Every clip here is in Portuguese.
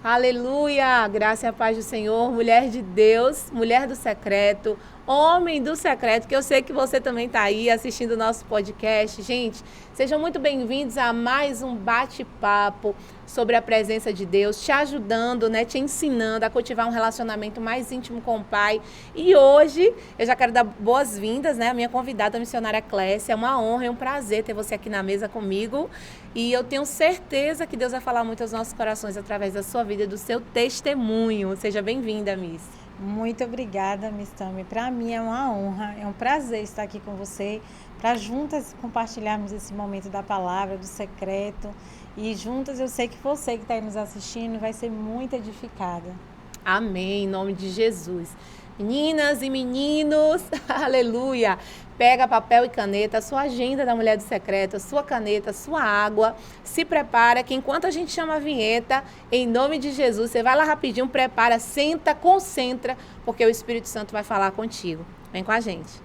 Aleluia! Graça e a paz do Senhor, mulher de Deus, mulher do secreto, homem do secreto, que eu sei que você também está aí assistindo o nosso podcast. Gente, sejam muito bem-vindos a mais um bate-papo sobre a presença de Deus, te ajudando, né, te ensinando a cultivar um relacionamento mais íntimo com o Pai. E hoje eu já quero dar boas-vindas, né, à minha convidada, a missionária Clécia. É uma honra e um prazer ter você aqui na mesa comigo. E eu tenho certeza que Deus vai falar muito aos nossos corações através da sua vida e do seu testemunho. Seja bem-vinda, Miss. Muito obrigada, Miss Tami. Para mim é uma honra, é um prazer estar aqui com você, para juntas compartilharmos esse momento da palavra, do secreto. E juntas eu sei que você que está aí nos assistindo vai ser muito edificada. Amém, em nome de Jesus. Meninas e meninos, aleluia! Pega papel e caneta, a sua agenda da Mulher do Secreto, a sua caneta, a sua água. Se prepara que enquanto a gente chama a vinheta, em nome de Jesus, você vai lá rapidinho, prepara, senta, concentra, porque o Espírito Santo vai falar contigo. Vem com a gente.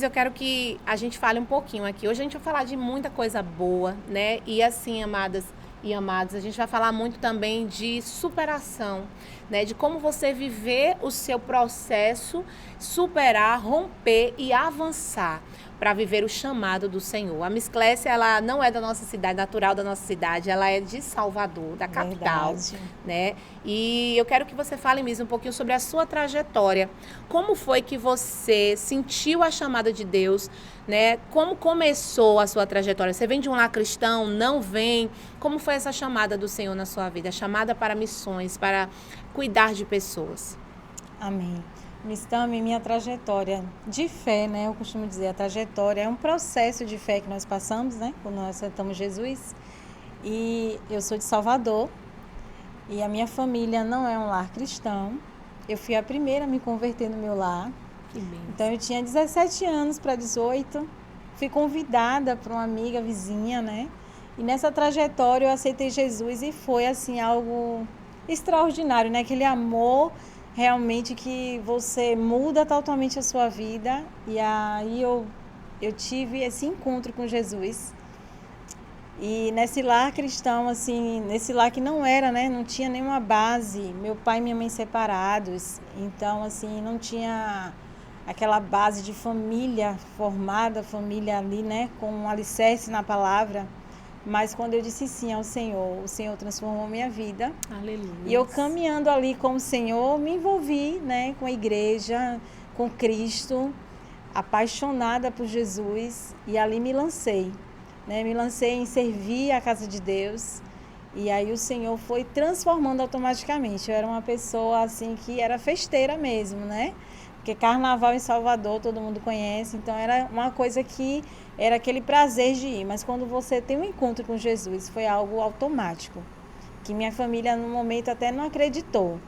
Eu quero que a gente fale um pouquinho aqui. Hoje a gente vai falar de muita coisa boa, né? E assim, amadas e amados, a gente vai falar muito também de superação, né? De como você viver o seu processo, superar, romper e avançar para viver o chamado do Senhor. A Miss Clécia, ela não é da nossa cidade, natural da nossa cidade, ela é de Salvador, da capital, né? E eu quero que você fale mesmo um pouquinho sobre a sua trajetória. Como foi que você sentiu a chamada de Deus, né? Como começou a sua trajetória? Você vem de um lar cristão? Não vem? Como foi essa chamada do Senhor na sua vida? A chamada para missões, para cuidar de pessoas. Amém. Miss Tami, minha trajetória de fé, né? Eu costumo dizer, a trajetória é um processo de fé que nós passamos, né? Quando nós aceitamos Jesus. E eu sou de Salvador e a minha família não é um lar cristão. Eu fui a primeira a me converter no meu lar. Que bem. Então eu tinha 17 anos para 18. Fui convidada por uma amiga vizinha, né? E nessa trajetória eu aceitei Jesus e foi assim algo extraordinário, né? Aquele amor realmente que você muda totalmente a sua vida. E aí eu tive esse encontro com Jesus. E nesse lar cristão, assim, nesse lar que não era, né? Não tinha nenhuma base. Meu pai e minha mãe separados. Então, assim, não tinha aquela base de família formada, família ali, né? Com um alicerce na palavra. Mas quando eu disse sim ao Senhor, o Senhor transformou minha vida. Aleluia. E eu caminhando ali com o Senhor, me envolvi, né, com a igreja, com Cristo, apaixonada por Jesus, e ali me lancei, né? Me lancei em servir a casa de Deus. E aí o Senhor foi transformando automaticamente. Eu era uma pessoa assim que era festeira mesmo, né? Porque carnaval em Salvador todo mundo conhece, então era uma coisa que era aquele prazer de ir. Mas quando você tem um encontro com Jesus, foi algo automático, que minha família no momento até não acreditou.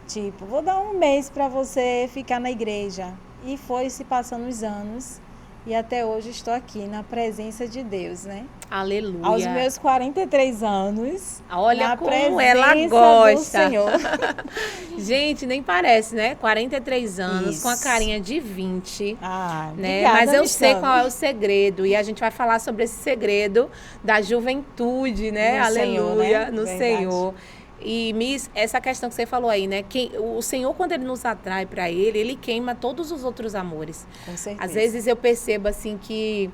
Tipo, vou dar um mês para você ficar na igreja. E foi se passando os anos e até hoje estou aqui na presença de Deus, né? Aleluia. Aos meus 43 anos, olha na como ela presença gosta. do Senhor. Gente, nem parece, né? 43 anos, Isso. com a carinha de 20. Ah, né? obrigada, Mas eu Miss sei Tami. qual é o segredo. E a gente vai falar sobre esse segredo da juventude, né? No Aleluia, Senhor, né? no Verdade. Senhor. E, Miss, essa questão que você falou aí, né? O Senhor, quando Ele nos atrai para Ele queima todos os outros amores. Com certeza. Às vezes eu percebo, assim, que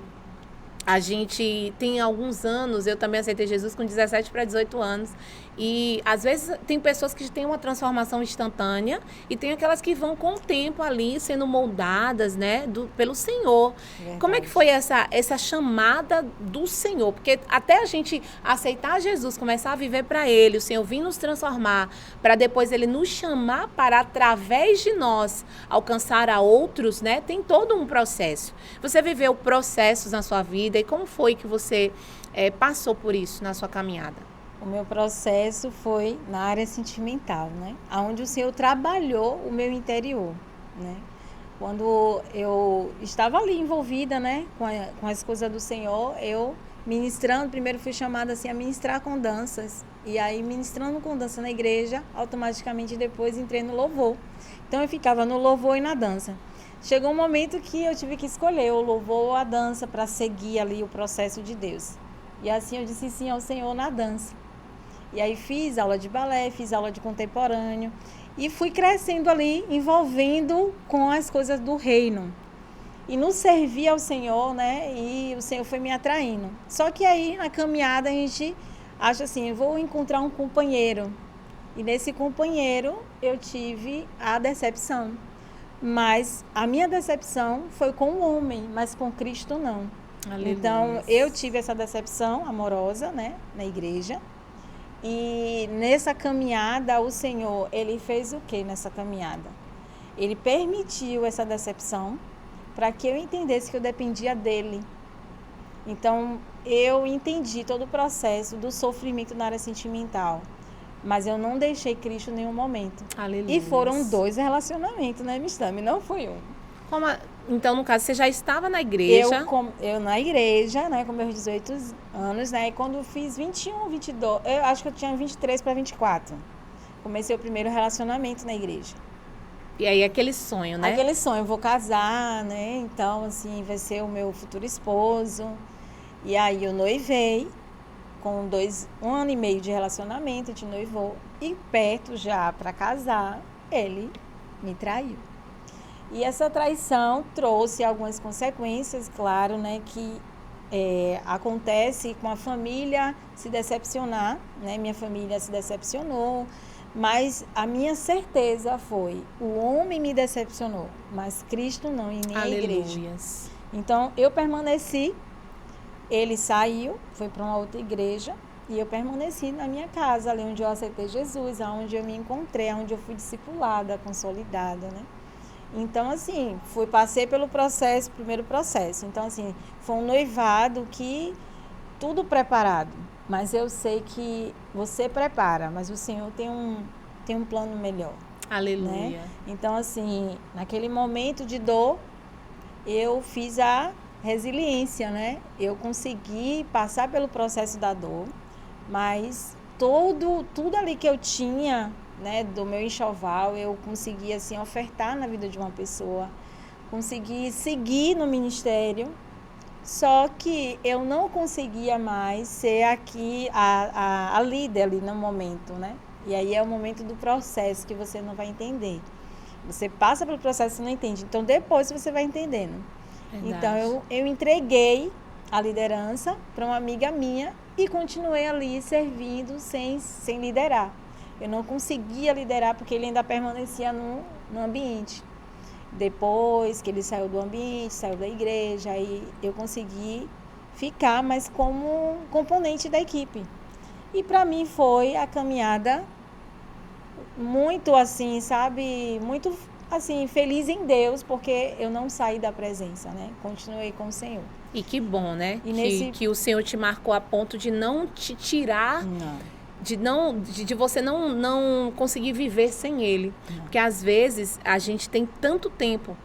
a gente tem alguns anos, eu também aceitei Jesus com 17 para 18 anos. E às vezes tem pessoas que têm uma transformação instantânea e tem aquelas que vão com o tempo ali sendo moldadas, né, pelo Senhor. Verdade. Como é que foi essa chamada do Senhor? Porque até a gente aceitar Jesus, começar a viver para Ele, o Senhor vir nos transformar, para depois Ele nos chamar para, através de nós, alcançar a outros, né, tem todo um processo. Você viveu processos na sua vida e como foi que você passou por isso na sua caminhada? O meu processo foi na área sentimental, né? Onde o Senhor trabalhou o meu interior, né? Quando eu estava ali envolvida, né, com as coisas do Senhor, eu ministrando, primeiro fui chamada assim a ministrar com danças. E aí, ministrando com dança na igreja, automaticamente depois entrei no louvor. Então, eu ficava no louvor e na dança. Chegou um momento que eu tive que escolher o louvor ou a dança para seguir ali o processo de Deus. E assim eu disse sim ao Senhor na dança. E aí fiz aula de balé, fiz aula de contemporâneo e fui crescendo ali, envolvendo com as coisas do reino. E no servir ao Senhor, né? E o Senhor foi me atraindo. Só que aí, na caminhada, a gente acha assim, eu vou encontrar um companheiro. E nesse companheiro, eu tive a decepção. Mas a minha decepção foi com o homem, mas com Cristo não. Aleluia. Então, eu tive essa decepção amorosa, né? Na igreja. E nessa caminhada, o Senhor, Ele fez o que nessa caminhada? Ele permitiu essa decepção para que eu entendesse que eu dependia dEle. Então, eu entendi todo o processo do sofrimento na área sentimental. Mas eu não deixei Cristo em nenhum momento. Aleluia. E foram 2 relacionamentos, né, Mistami? Não foi um. Então, no caso, você já estava na igreja? Eu na igreja, né, com meus 18 anos, né, e quando eu fiz 21, 22, eu acho que eu tinha 23 para 24. Comecei o primeiro relacionamento na igreja. E aí, aquele sonho, né? Aquele sonho, eu vou casar, né, então, assim, vai ser o meu futuro esposo. E aí, eu noivei, com 1 ano e meio de relacionamento, a gente noivou, e perto já para casar, ele me traiu. E essa traição trouxe algumas consequências, claro, né, que acontece com a família se decepcionar, né, minha família se decepcionou, mas a minha certeza foi, o homem me decepcionou, mas Cristo não, e nem a igreja. Então, eu permaneci, ele saiu, foi para uma outra igreja, e eu permaneci na minha casa, ali onde eu aceitei Jesus, aonde eu me encontrei, aonde eu fui discipulada, consolidada, né? Então, assim, passei pelo processo, primeiro processo. Então, assim, foi um noivado que tudo preparado. Mas eu sei que você prepara, mas o Senhor tem um plano melhor. Aleluia. Né? Então, assim, naquele momento de dor, eu fiz a resiliência, né? Eu consegui passar pelo processo da dor, mas tudo ali que eu tinha, né, do meu enxoval, eu consegui assim ofertar na vida de uma pessoa, consegui seguir no ministério, só que eu não conseguia mais ser aqui a líder ali no momento, né? E aí é o momento do processo que você não vai entender. Você passa pelo processo e não entende, então depois você vai entendendo. Verdade. Então eu entreguei a liderança para uma amiga minha e continuei ali servindo sem liderar. Eu não conseguia liderar porque ele ainda permanecia no ambiente. Depois que ele saiu do ambiente, saiu da igreja, aí eu consegui ficar, mas como componente da equipe. E para mim foi a caminhada muito assim, sabe, muito assim, feliz em Deus, porque eu não saí da presença, né? Continuei com o Senhor. E que bom, né? Que o Senhor te marcou a ponto de não te tirar... Não. De você não conseguir viver sem ele. Não. Porque às vezes a gente tem tanto tempo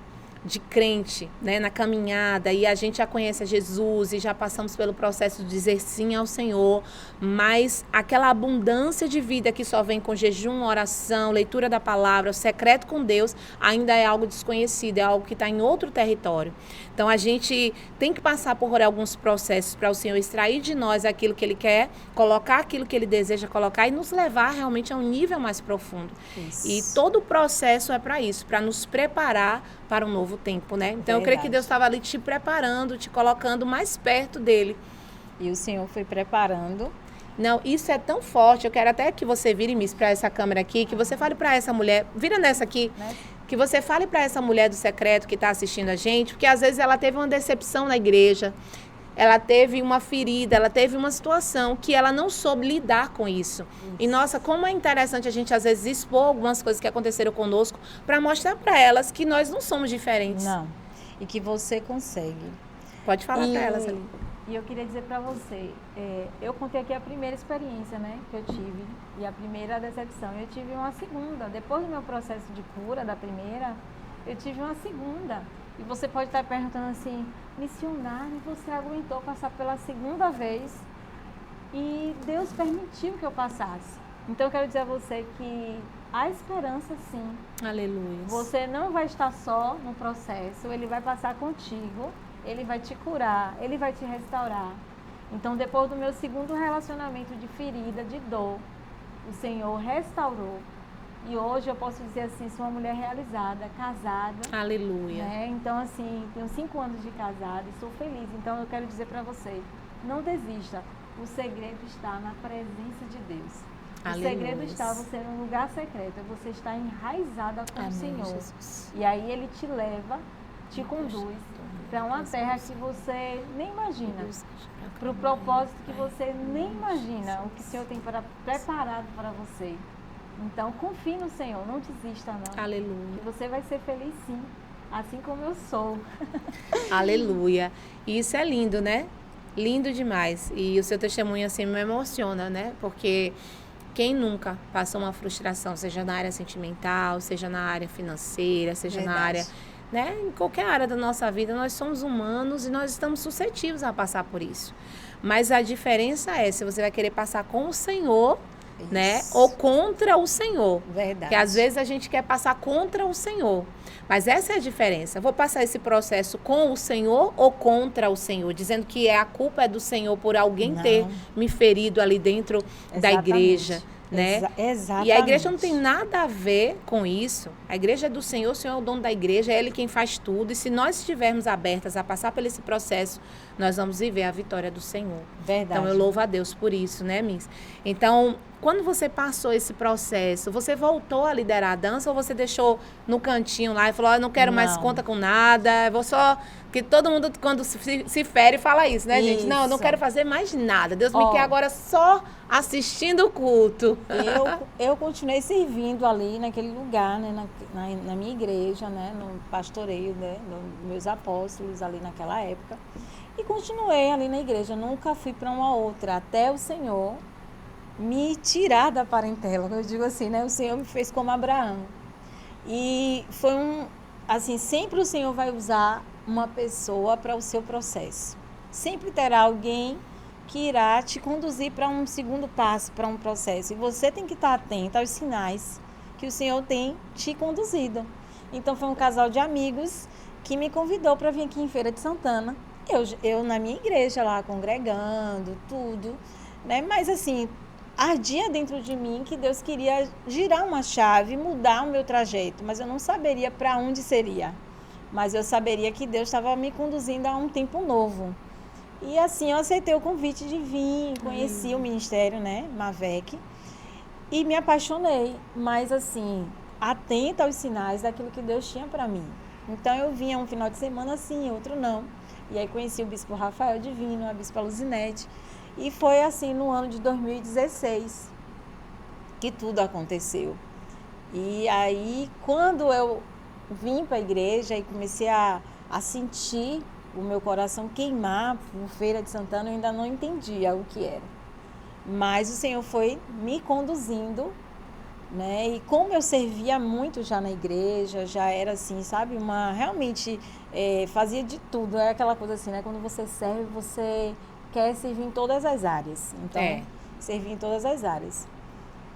de crente, né, na caminhada, e a gente já conhece a Jesus e já passamos pelo processo de dizer sim ao Senhor, mas aquela abundância de vida que só vem com jejum, oração, leitura da palavra, o secreto com Deus, ainda é algo desconhecido, é algo que está em outro território. Então a gente tem que passar por alguns processos para o Senhor extrair de nós aquilo que Ele quer, colocar aquilo que Ele deseja colocar e nos levar realmente a um nível mais profundo. Isso. E todo o processo é para isso, para nos preparar para um novo tempo, né? Então verdade. Eu creio que Deus estava ali te preparando, te colocando mais perto dele. E o Senhor foi preparando. Não, isso é tão forte, eu quero até que você vire, Miss, para essa câmera aqui, que você fale para essa mulher, vira nessa aqui, né? Que você fale para essa mulher do secreto que está assistindo a gente, porque às vezes ela teve uma decepção na igreja, ela teve uma ferida, ela teve uma situação que ela não soube lidar com isso. E, nossa, como é interessante a gente, às vezes, expor algumas coisas que aconteceram conosco para mostrar para elas que nós não somos diferentes. Não. E que você consegue. Pode falar para elas ali. E eu queria dizer para você, eu contei aqui a primeira experiência, né, que eu tive, e a primeira decepção. Eu tive uma segunda. Depois do meu processo de cura, da primeira, eu tive uma segunda. E você pode estar perguntando assim, missionária, você aguentou passar pela segunda vez e Deus permitiu que eu passasse. Então eu quero dizer a você que há esperança sim. Aleluia. Você não vai estar só no processo, Ele vai passar contigo, Ele vai te curar, Ele vai te restaurar. Então depois do meu segundo relacionamento de ferida, de dor, o Senhor restaurou. E hoje eu posso dizer assim, sou uma mulher realizada, casada. Aleluia. Né? Então assim, tenho 5 anos de casada e sou feliz. Então eu quero dizer para você, não desista. O segredo está na presença de Deus. Aleluia. O segredo está você num lugar secreto, é você estar enraizada com Amém, o Senhor. Jesus. E aí Ele te leva, te conduz para uma terra que você nem imagina, para o propósito que você nem imagina, o que o Senhor tem preparado para você. Então confie no Senhor, não desista não. Aleluia. E você vai ser feliz sim, assim como eu sou. Aleluia. E isso é lindo, né? Lindo demais. E o seu testemunho assim me emociona, né? Porque quem nunca passou uma frustração, seja na área sentimental, seja na área financeira, seja na área, né? Em qualquer área da nossa vida, nós somos humanos e nós estamos suscetíveis a passar por isso. Mas a diferença é se você vai querer passar com o Senhor, né? Ou contra o Senhor. Verdade. Porque às vezes a gente quer passar contra o Senhor. Mas essa é a diferença. Vou passar esse processo com o Senhor ou contra o Senhor? Dizendo que a culpa é do Senhor por alguém ter me ferido ali dentro da igreja. Né? Exatamente. E a igreja não tem nada a ver com isso. A igreja é do Senhor, o Senhor é o dono da igreja, é Ele quem faz tudo. E se nós estivermos abertas a passar por esse processo, nós vamos viver a vitória do Senhor. Verdade. Então eu louvo a Deus por isso, né, Miss? Então, quando você passou esse processo, você voltou a liderar a dança ou você deixou no cantinho lá e falou, não quero mais conta com nada, vou só... Porque todo mundo, quando se fere, fala isso, né, gente? Não, eu não quero fazer mais nada. Deus me quer agora só assistindo o culto. Eu continuei servindo ali naquele lugar, né, na minha igreja, né, no pastoreio, né, nos meus apóstolos ali naquela época. E continuei ali na igreja, nunca fui para uma outra, até o Senhor me tirar da parentela. Eu digo assim, né, o Senhor me fez como Abraão. E foi assim, sempre o Senhor vai usar uma pessoa para o seu processo. Sempre terá alguém que irá te conduzir para um segundo passo, para um processo. E você tem que estar atento aos sinais que o Senhor tem te conduzido. Então foi um casal de amigos que me convidou para vir aqui em Feira de Santana. Eu na minha igreja lá, congregando, tudo, né? Mas assim, ardia dentro de mim que Deus queria girar uma chave, mudar o meu trajeto, mas eu não saberia para onde seria. Mas eu saberia que Deus estava me conduzindo a um tempo novo. E assim, eu aceitei o convite de vir, conheci o ministério, né, Mavec, e me apaixonei, mas assim, atenta aos sinais daquilo que Deus tinha para mim. Então eu vinha um final de semana sim, outro não. E aí conheci o bispo Rafael Divino, a bispa Luzinete, e foi assim no ano de 2016 que tudo aconteceu. E aí, quando eu vim para a igreja e comecei a sentir o meu coração queimar por Feira de Santana, eu ainda não entendia o que era. Mas o Senhor foi me conduzindo, né? E como eu servia muito já na igreja, já era assim, sabe? Realmente fazia de tudo. É aquela coisa assim, né? Quando você serve, você quer servir em todas as áreas. Então, servir em todas as áreas.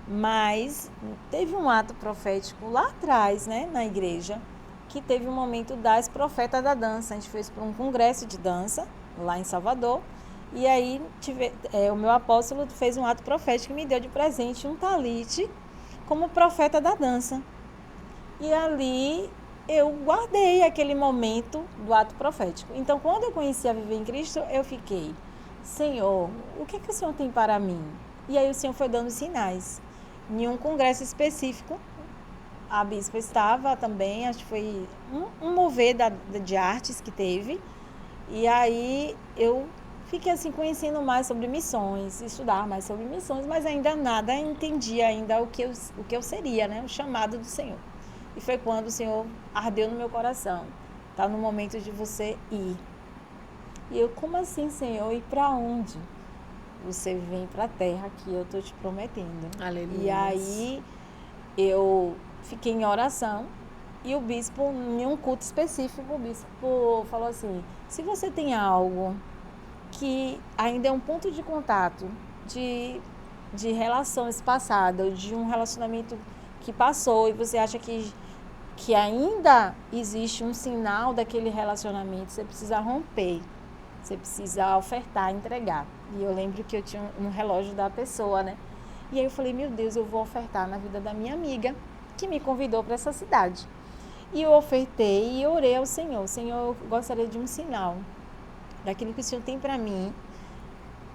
Mas teve um ato profético lá atrás, né, na igreja, que teve um momento das profetas da dança. A gente fez para um congresso de dança lá em Salvador. E aí o meu apóstolo fez um ato profético e me deu de presente um talite como profeta da dança. E ali eu guardei aquele momento do ato profético. Então, quando eu conheci a Viver em Cristo, eu fiquei, Senhor, o que o Senhor tem para mim? E aí o Senhor foi dando sinais. Em um congresso específico, a bispa estava também, acho que foi um mover de artes que teve. E aí eu fiquei assim conhecendo mais sobre missões, estudar mais sobre missões, mas ainda nada entendia ainda o que eu seria, né? O chamado do Senhor. E foi quando o Senhor ardeu no meu coração. Está no momento de você ir. E eu, como assim, Senhor? E para onde? Você vem para a terra que eu estou te prometendo. Aleluia. E aí eu fiquei em oração E o bispo, em um culto específico, o bispo falou assim, se você tem algo que ainda é um ponto de contato de relações passadas, de um relacionamento que passou e você acha que ainda existe um sinal daquele relacionamento, você precisa romper, você precisa ofertar, entregar. E eu lembro que eu tinha um relógio da pessoa, né? E aí eu falei, meu Deus, eu vou ofertar na vida da minha amiga, que me convidou para essa cidade. E eu ofertei e orei ao Senhor. Senhor, eu gostaria de um sinal daquilo que o Senhor tem para mim,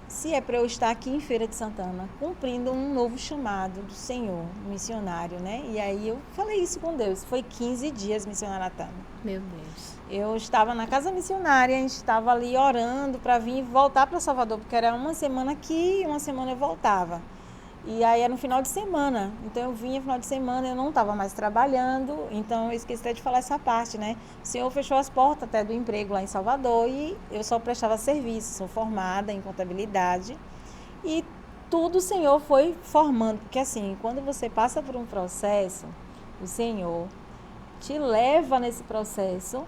se é para eu estar aqui em Feira de Santana, cumprindo um novo chamado do Senhor, missionário, né? E aí eu falei isso com Deus. Foi 15 dias missionaratando. Meu Deus. Eu estava na casa missionária, a gente estava ali orando para vir e voltar para Salvador, porque era uma semana aqui e uma semana eu voltava. E aí era no final de semana, então eu vinha no final de semana, eu não estava mais trabalhando, então eu esqueci até de falar essa parte, né? O Senhor fechou as portas até do emprego lá em Salvador e eu só prestava serviço, sou formada em contabilidade e tudo o Senhor foi formando, porque assim, quando você passa por um processo, o Senhor te leva nesse processo,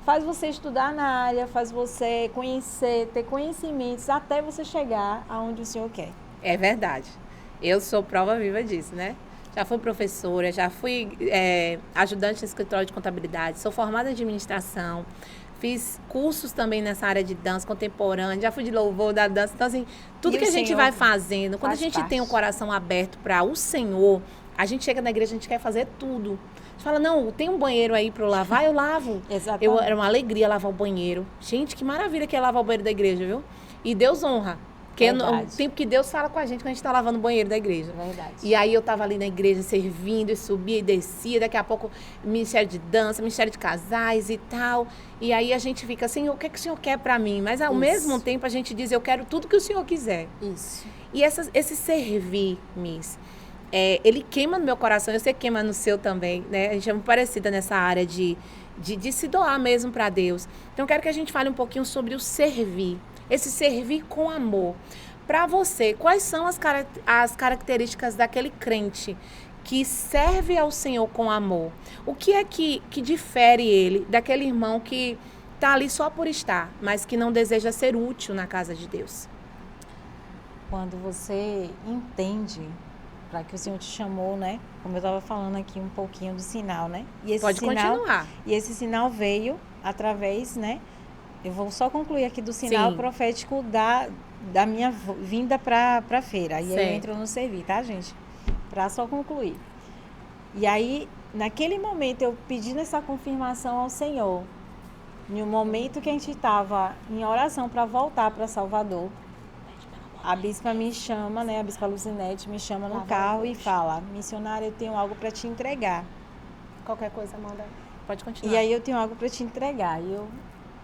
faz você estudar na área, faz você conhecer, ter conhecimentos até você chegar aonde o Senhor quer. É verdade. Eu sou prova viva disso, né? Já fui professora, já fui ajudante no escritório de contabilidade, sou formada em administração, fiz cursos também nessa área de dança contemporânea, já fui de louvor da dança. Então, assim, tudo que a gente vai fazendo, quando a gente tem o coração aberto para o Senhor, a gente chega na igreja, a gente quer fazer tudo. A gente fala, não, tem um banheiro aí para eu lavar, eu lavo. Exatamente. Era uma alegria lavar o banheiro. Gente, que maravilha que é lavar o banheiro da igreja, viu? E Deus honra. Porque é o tempo que Deus fala com a gente quando a gente está lavando o banheiro da igreja. Verdade. E aí eu estava ali na igreja servindo e subia e descia. Daqui a pouco, Ministério de Dança, Ministério de Casais e tal. E aí a gente fica assim, o que o Senhor quer para mim? Mas ao mesmo tempo a gente diz, eu quero tudo que o Senhor quiser. Isso. E esse servir, Miss, ele queima no meu coração, eu sei que queima no seu também, né? A gente é muito parecida nessa área de se doar mesmo para Deus. Então eu quero que a gente fale um pouquinho sobre o servir. Esse servir com amor. Para você, quais são as características daquele crente que serve ao Senhor com amor? O que é que difere ele daquele irmão que está ali só por estar, mas que não deseja ser útil na casa de Deus? Quando você entende para que o Senhor te chamou, né? Como eu estava falando aqui um pouquinho do sinal, né? E esse Pode continuar. E esse sinal veio através, né? Eu vou só concluir aqui do sinal profético da minha vinda para a feira. E aí eu entro no servir, tá, gente? Para só concluir. E aí, naquele momento, eu pedindo essa confirmação ao Senhor, no momento que a gente estava em oração para voltar para Salvador, a bispa me chama, né? A bispa Luzinete me chama no carro e fala, missionária, eu tenho algo para te entregar. Qualquer coisa, manda. Pode continuar. E aí eu tenho algo para te entregar. E eu...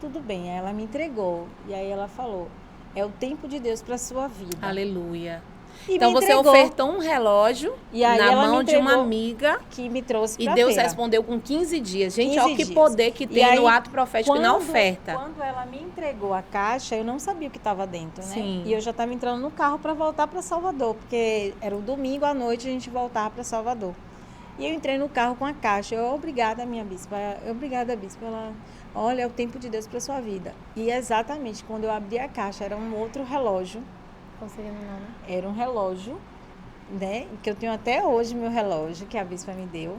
Tudo bem, aí ela me entregou. E aí ela falou, é o tempo de Deus para a sua vida. Aleluia. E então você ofertou um relógio na mão de uma amiga que me trouxe pra e Deus feira. Respondeu com 15 dias. Gente, 15 olha que dias. poder que tem aí, no ato profético na oferta. Quando ela me entregou a caixa, eu não sabia o que estava dentro, né? Sim. E eu já estava entrando no carro para voltar para Salvador, porque era o domingo à noite a gente voltava para Salvador. E eu entrei no carro com a caixa. Eu, obrigada, minha bispa. Obrigada, bispa. Ela... Olha, é o tempo de Deus para sua vida. E exatamente quando eu abri a caixa, era um outro relógio. Conseguindo não, né? Era um relógio, né? Que eu tenho até hoje meu relógio, que a bispa me deu.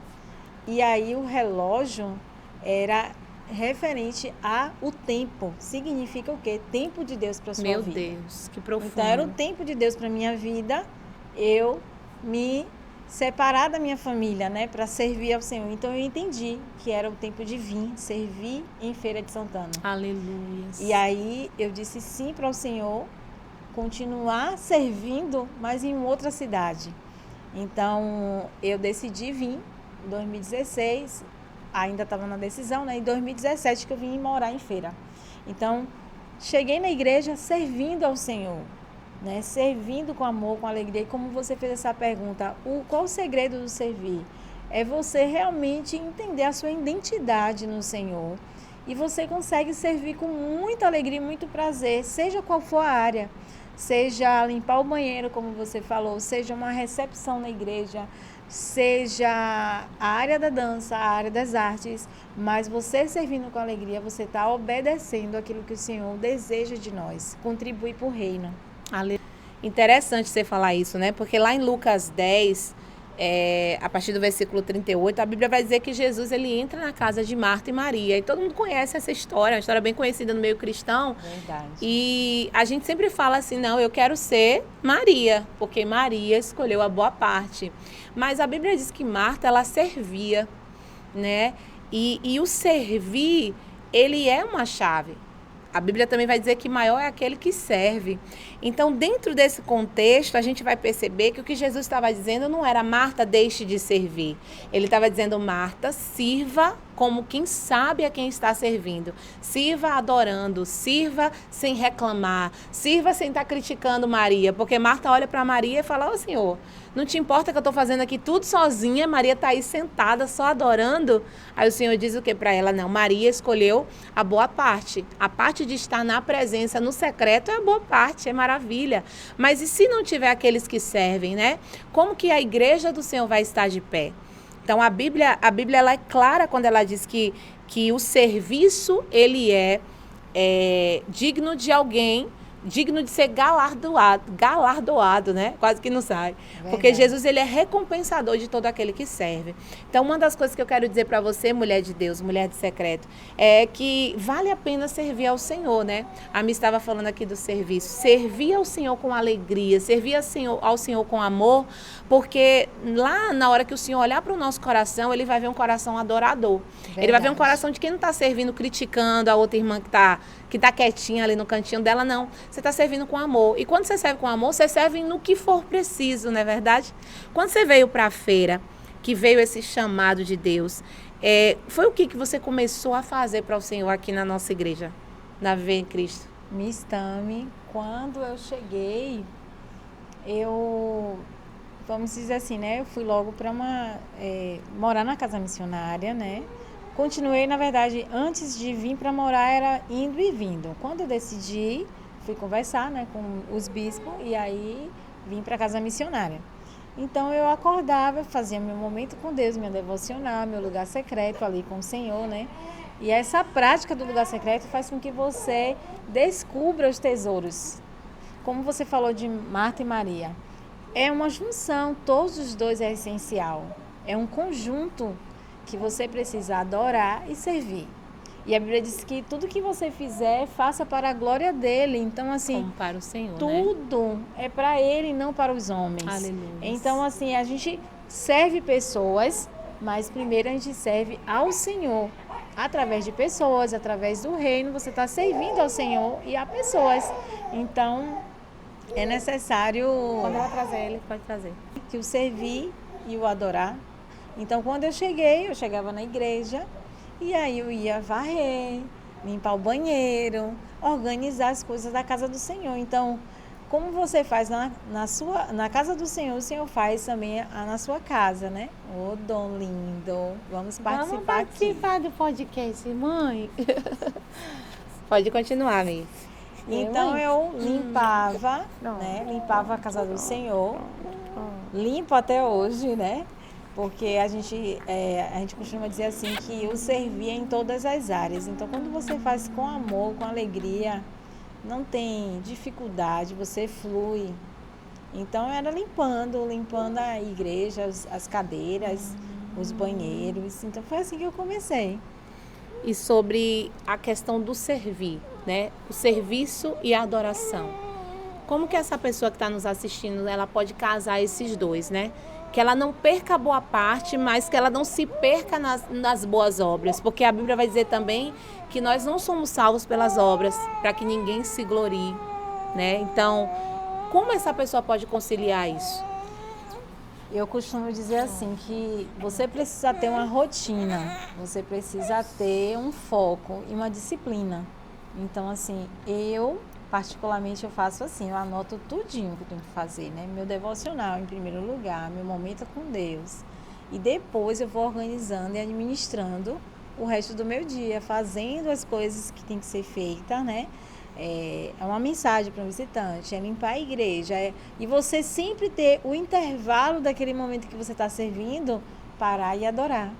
E aí o relógio era referente ao tempo. Significa o quê? Tempo de Deus para sua vida. Meu Deus, que profundo. Então era o tempo de Deus para minha vida. Eu me separar da minha família, né, para servir ao Senhor. Então eu entendi que era o tempo de vir servir em Feira de Santana. Aleluia. E aí eu disse sim para o Senhor, continuar servindo, mas em outra cidade. Então eu decidi vir em 2016, ainda estava na decisão, né, em 2017 que eu vim morar em Feira. Então cheguei na igreja servindo ao Senhor. Né, servindo com amor, com alegria. E como você fez essa pergunta, qual o segredo do servir? É você realmente entender a sua identidade no Senhor. E você consegue servir com muita alegria e muito prazer, seja qual for a área. Seja limpar o banheiro, como você falou, seja uma recepção na igreja, seja a área da dança, a área das artes, mas você servindo com alegria, você está obedecendo aquilo que o Senhor deseja de nós, contribuir para o reino. Interessante você falar isso, né? Porque lá em Lucas 10, a partir do versículo 38, a Bíblia vai dizer que Jesus ele entra na casa de Marta e Maria. E todo mundo conhece essa história, uma história bem conhecida no meio cristão. Verdade. E a gente sempre fala assim, não, eu quero ser Maria, porque Maria escolheu a boa parte. Mas a Bíblia diz que Marta, ela servia, né? E o servir, ele é uma chave. A Bíblia também vai dizer que maior é aquele que serve. Então, dentro desse contexto, a gente vai perceber que o que Jesus estava dizendo não era Marta, deixe de servir. Ele estava dizendo, Marta, sirva como quem sabe a quem está servindo. Sirva adorando, sirva sem reclamar, sirva sem estar criticando Maria. Porque Marta olha para Maria e fala, ô Senhor, não te importa que eu estou fazendo aqui tudo sozinha, Maria está aí sentada, só adorando. Aí o Senhor diz o que para ela? Não, Maria escolheu a boa parte. A parte de estar na presença, no secreto, é a boa parte, é maravilha. Mas e se não tiver aqueles que servem, né? Como que a igreja do Senhor vai estar de pé? Então, a Bíblia ela é clara quando ela diz que o serviço, ele é digno de alguém, digno de ser galardoado, né? Quase que não sai. Verdade. Porque Jesus, ele é recompensador de todo aquele que serve. Então, uma das coisas que eu quero dizer para você, mulher de Deus, mulher de secreto, é que vale a pena servir ao Senhor, né? A Mi estava falando aqui do serviço. Servir ao Senhor com alegria, servir ao Senhor com amor, porque lá na hora que o Senhor olhar para o nosso coração, ele vai ver um coração adorador. Verdade. Ele vai ver um coração de quem não está servindo, criticando a outra irmã que tá quietinha ali no cantinho dela, não. Você está servindo com amor. E quando você serve com amor, você serve no que for preciso, não é verdade? Quando você veio para a feira, que veio esse chamado de Deus, foi o que você começou a fazer para o Senhor aqui na nossa igreja, na Viver em Cristo? Miss Tami, quando eu cheguei, vamos dizer assim, né? Eu fui logo para morar na casa missionária, né? Continuei, na verdade, antes de vir para morar, era indo e vindo. Quando eu decidi, fui conversar, né, com os bispos e aí vim para a casa missionária. Então, eu acordava, fazia meu momento com Deus, minha devocional, meu lugar secreto ali com o Senhor, né? E essa prática do lugar secreto faz com que você descubra os tesouros. Como você falou de Marta e Maria, é uma junção, todos os dois é essencial. É um conjunto que você precisa adorar e servir. E a Bíblia diz que tudo que você fizer, faça para a glória dele. Então, assim, como para o Senhor, tudo é para ele, não para os homens. Aleluia. Então, assim, a gente serve pessoas, mas primeiro a gente serve ao Senhor. Através de pessoas, através do reino, você está servindo ao Senhor e a pessoas. Então, é necessário... Quando ela trazer ele, pode trazer. Que o servir e o adorar. Então, quando eu chegava na igreja e aí eu ia varrer, limpar o banheiro, organizar as coisas da casa do Senhor. Então, como você faz na casa do Senhor, o Senhor faz também na sua casa, né? Ô, Dom lindo, vamos participar do podcast, mãe. Pode continuar, Miss. Então, eu limpava, né? Limpava a casa do Senhor. Limpo até hoje, né? Porque a gente costuma dizer assim que o servir é em todas as áreas. Então, quando você faz com amor, com alegria, não tem dificuldade, você flui. Então, era limpando a igreja, as cadeiras, os banheiros. Então, foi assim que eu comecei. E sobre a questão do servir, né? O serviço e a adoração. Como que essa pessoa que está nos assistindo, ela pode casar esses dois, né? Que ela não perca a boa parte, mas que ela não se perca nas boas obras. Porque a Bíblia vai dizer também que nós não somos salvos pelas obras, para que ninguém se glorie, né? Então, como essa pessoa pode conciliar isso? Eu costumo dizer assim, que você precisa ter uma rotina, você precisa ter um foco e uma disciplina. Então, assim, particularmente eu faço assim, eu anoto tudinho que eu tenho que fazer, né? Meu devocional em primeiro lugar, meu momento com Deus. E depois eu vou organizando e administrando o resto do meu dia, fazendo as coisas que tem que ser feitas, né? é uma mensagem para um visitante, é limpar a igreja. E você sempre ter o intervalo daquele momento que você está servindo, parar e adorar,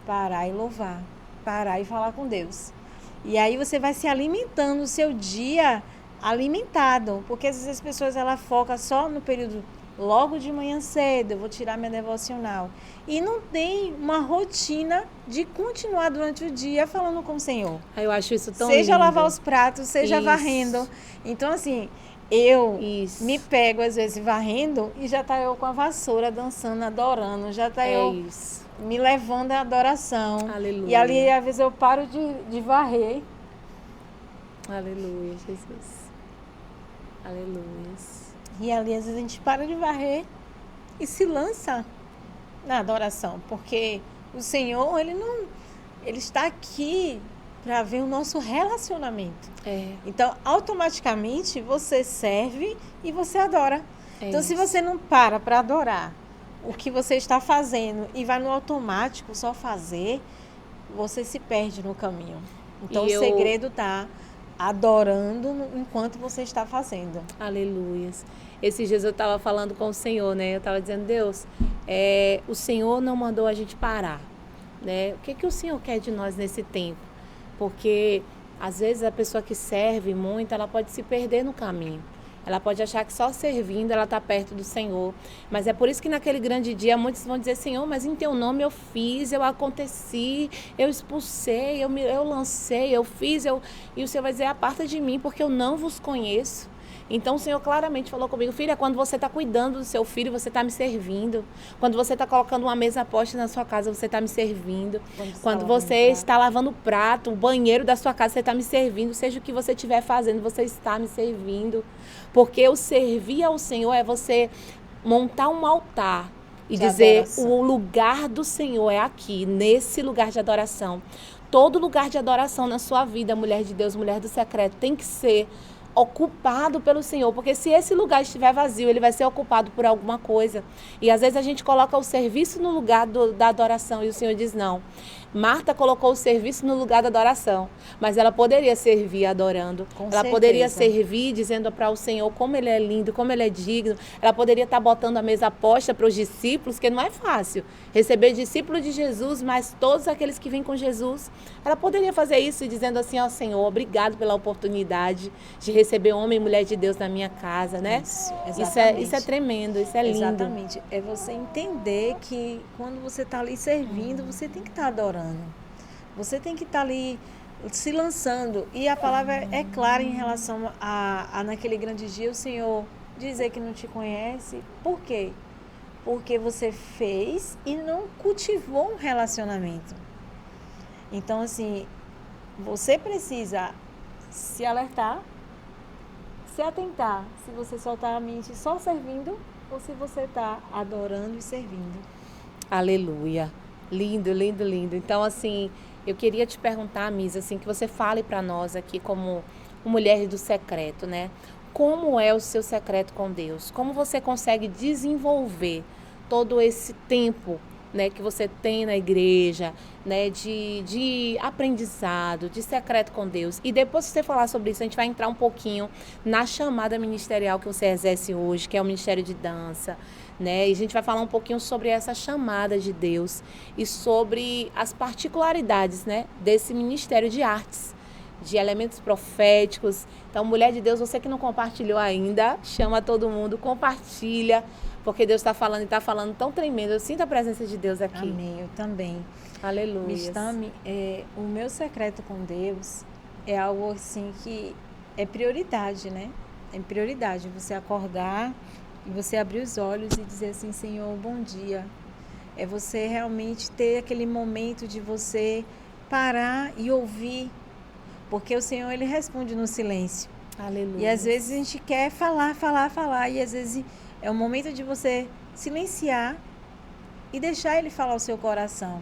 parar e louvar, parar e falar com Deus. E aí você vai se alimentando o seu dia alimentado, porque às vezes as pessoas focam só no período logo de manhã cedo, eu vou tirar minha devocional. E não tem uma rotina de continuar durante o dia falando com o Senhor. Eu acho isso tão seja lindo. Lavar os pratos, seja varrendo. Então, assim, eu me pego às vezes varrendo e já tá eu com a vassoura dançando, adorando. Já tá eu me levando à adoração. Aleluia. E ali, às vezes, eu paro de varrer. Aleluia, Jesus. Aleluia. E ali, às vezes, a gente para de varrer e se lança na adoração. Porque o Senhor, Ele está aqui para ver o nosso relacionamento. Então, automaticamente, você serve e você adora. Então, se você não para adorar o que você está fazendo e vai no automático só fazer, você se perde no caminho. Então, o segredo está adorando enquanto você está fazendo. Aleluia. Esses dias eu estava falando com o Senhor, né? Eu estava dizendo, Deus, o Senhor não mandou a gente parar, né? O que o Senhor quer de nós nesse tempo? Porque, às vezes, a pessoa que serve muito, ela pode se perder no caminho. Ela pode achar que só servindo ela está perto do Senhor. Mas é por isso que naquele grande dia muitos vão dizer, Senhor, mas em teu nome eu fiz, eu aconteci, eu expulsei, eu lancei, eu fiz. E o Senhor vai dizer, aparta de mim, porque eu não vos conheço. Então o Senhor claramente falou comigo, filha, quando você está cuidando do seu filho, você está me servindo. Quando você está colocando uma mesa posta na sua casa, você está me servindo. Quando você está lavando o prato, o banheiro da sua casa, você está me servindo. Seja o que você estiver fazendo, você está me servindo. Porque o servir ao Senhor é você montar um altar e dizer, adoração. O lugar do Senhor é aqui, nesse lugar de adoração. Todo lugar de adoração na sua vida, mulher de Deus, mulher do secreto, tem que ser ocupado pelo Senhor, porque se esse lugar estiver vazio, ele vai ser ocupado por alguma coisa. E às vezes a gente coloca o serviço no lugar da adoração e o Senhor diz não. Marta colocou o serviço no lugar da adoração, mas ela poderia servir adorando. Ela poderia servir dizendo para o Senhor como Ele é lindo, como Ele é digno. Ela poderia estar botando a mesa posta para os discípulos, que não é fácil receber discípulo de Jesus, mas todos aqueles que vêm com Jesus. Ela poderia fazer isso dizendo assim, ó Senhor, obrigado pela oportunidade de receber homem e mulher de Deus na minha casa, né? Isso é tremendo, isso é lindo. Exatamente. É você entender que quando você está ali servindo, você tem que estar adorando. Você tem que estar ali se lançando. E a palavra é clara em relação a naquele grande dia, o Senhor dizer que não te conhece. Por quê? Porque você fez e não cultivou um relacionamento. Então, assim, você precisa se alertar, se atentar, se você só está a mente só servindo ou se você está adorando e servindo. Aleluia. Lindo, lindo, lindo. Então, assim, eu queria te perguntar, Misa, assim, que você fale para nós aqui como mulher do secreto, né? Como é o seu secreto com Deus? Como você consegue desenvolver todo esse tempo, né, que você tem na igreja, né, de aprendizado, de secreto com Deus? E depois que você falar sobre isso, a gente vai entrar um pouquinho na chamada ministerial que você exerce hoje, que é o Ministério de Dança, né? E a gente vai falar um pouquinho sobre essa chamada de Deus e sobre as particularidades, né, desse Ministério de Artes, de elementos proféticos. Então, mulher de Deus, você que não compartilhou ainda, chama todo mundo, compartilha, porque Deus está falando e está falando tão tremendo. Eu sinto a presença de Deus aqui. Amém, eu também. Aleluia. Mistami, o meu secreto com Deus é algo assim que é prioridade, né? É prioridade você acordar e você abrir os olhos e dizer assim, Senhor, bom dia. É você realmente ter aquele momento de você parar e ouvir, porque o Senhor, Ele responde no silêncio. Aleluia. E às vezes a gente quer falar, e às vezes é o momento de você silenciar e deixar Ele falar o seu coração.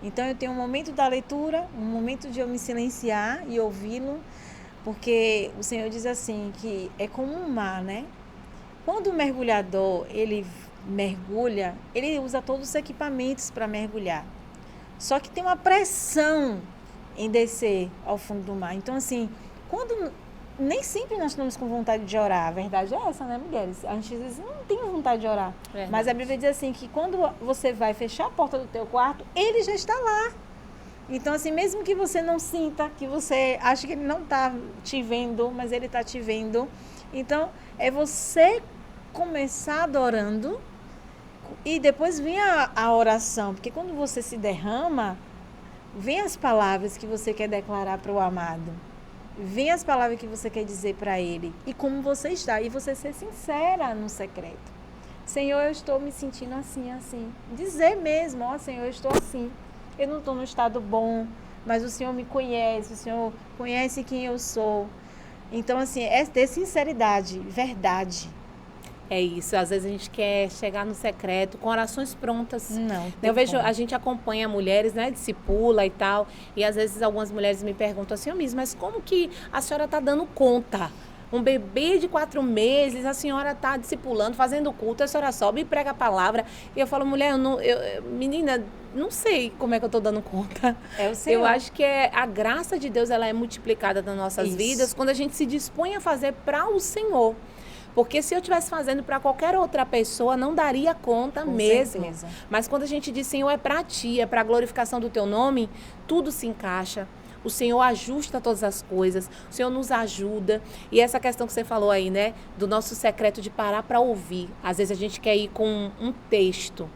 Então eu tenho um momento da leitura, um momento de eu me silenciar e ouvi-lo, porque o Senhor diz assim, que é como um mar, né? Quando o mergulhador, ele mergulha, ele usa todos os equipamentos para mergulhar. Só que tem uma pressão em descer ao fundo do mar. Então, assim, quando nem sempre nós estamos com vontade de orar. A verdade é essa, né, mulheres? A gente às vezes não tem vontade de orar. Verdade. Mas a Bíblia diz assim, que quando você vai fechar a porta do teu quarto, ele já está lá. Então, assim, mesmo que você não sinta, que você acha que ele não está te vendo, mas ele está te vendo. Então, é você começar adorando e depois vem a oração. Porque quando você se derrama, vem as palavras que você quer declarar para o amado. Vem as palavras que você quer dizer para ele. E como você está. E você ser sincera no secreto. Senhor, eu estou me sentindo assim, assim. Dizer mesmo, ó, Senhor, eu estou assim. Eu não estou no estado bom, mas o Senhor me conhece, o Senhor conhece quem eu sou. Então, assim, é ter sinceridade, verdade. É isso, às vezes a gente quer chegar no secreto com orações prontas. Não. Eu vejo, a gente acompanha mulheres, né, discipula e tal, e às vezes algumas mulheres me perguntam assim, mas como que a senhora está dando conta? Um bebê de 4 meses, a senhora está discipulando, fazendo culto, a senhora sobe e prega a palavra. E eu falo, mulher, menina, não sei como é que eu estou dando conta. É o Senhor. Eu acho que a graça de Deus ela é multiplicada nas nossas vidas quando a gente se dispõe a fazer para o Senhor. Porque se eu estivesse fazendo para qualquer outra pessoa, não daria conta Com mesmo. certeza. Mas quando a gente diz, Senhor, é para ti, é para a glorificação do teu nome, tudo se encaixa. O Senhor ajusta todas as coisas, o Senhor nos ajuda. E essa questão que você falou aí, né, do nosso secreto de parar para ouvir. Às vezes a gente quer ir com um texto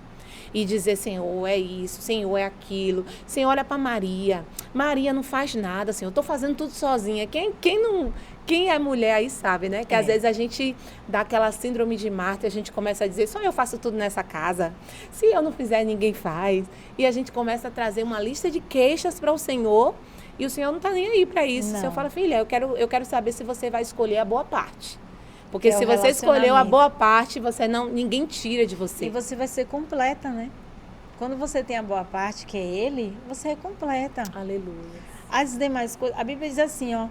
e dizer, Senhor, é isso, Senhor, é aquilo. Senhor, olha para Maria. Maria não faz nada, Senhor, eu estou fazendo tudo sozinha. Quem é mulher aí sabe, né? Que às vezes a gente dá aquela síndrome de Marta e a gente começa a dizer, só eu faço tudo nessa casa. Se eu não fizer, ninguém faz. E a gente começa a trazer uma lista de queixas para o Senhor. E o Senhor não está nem aí para isso. Não. O Senhor fala, filha, eu quero saber se você vai escolher a boa parte. Porque se o você escolheu a relacionamento. boa parte, ninguém tira de você. E você vai ser completa, né? Quando você tem a boa parte, que é ele, você é completa. Aleluia. As demais coisas, a Bíblia diz assim, ó,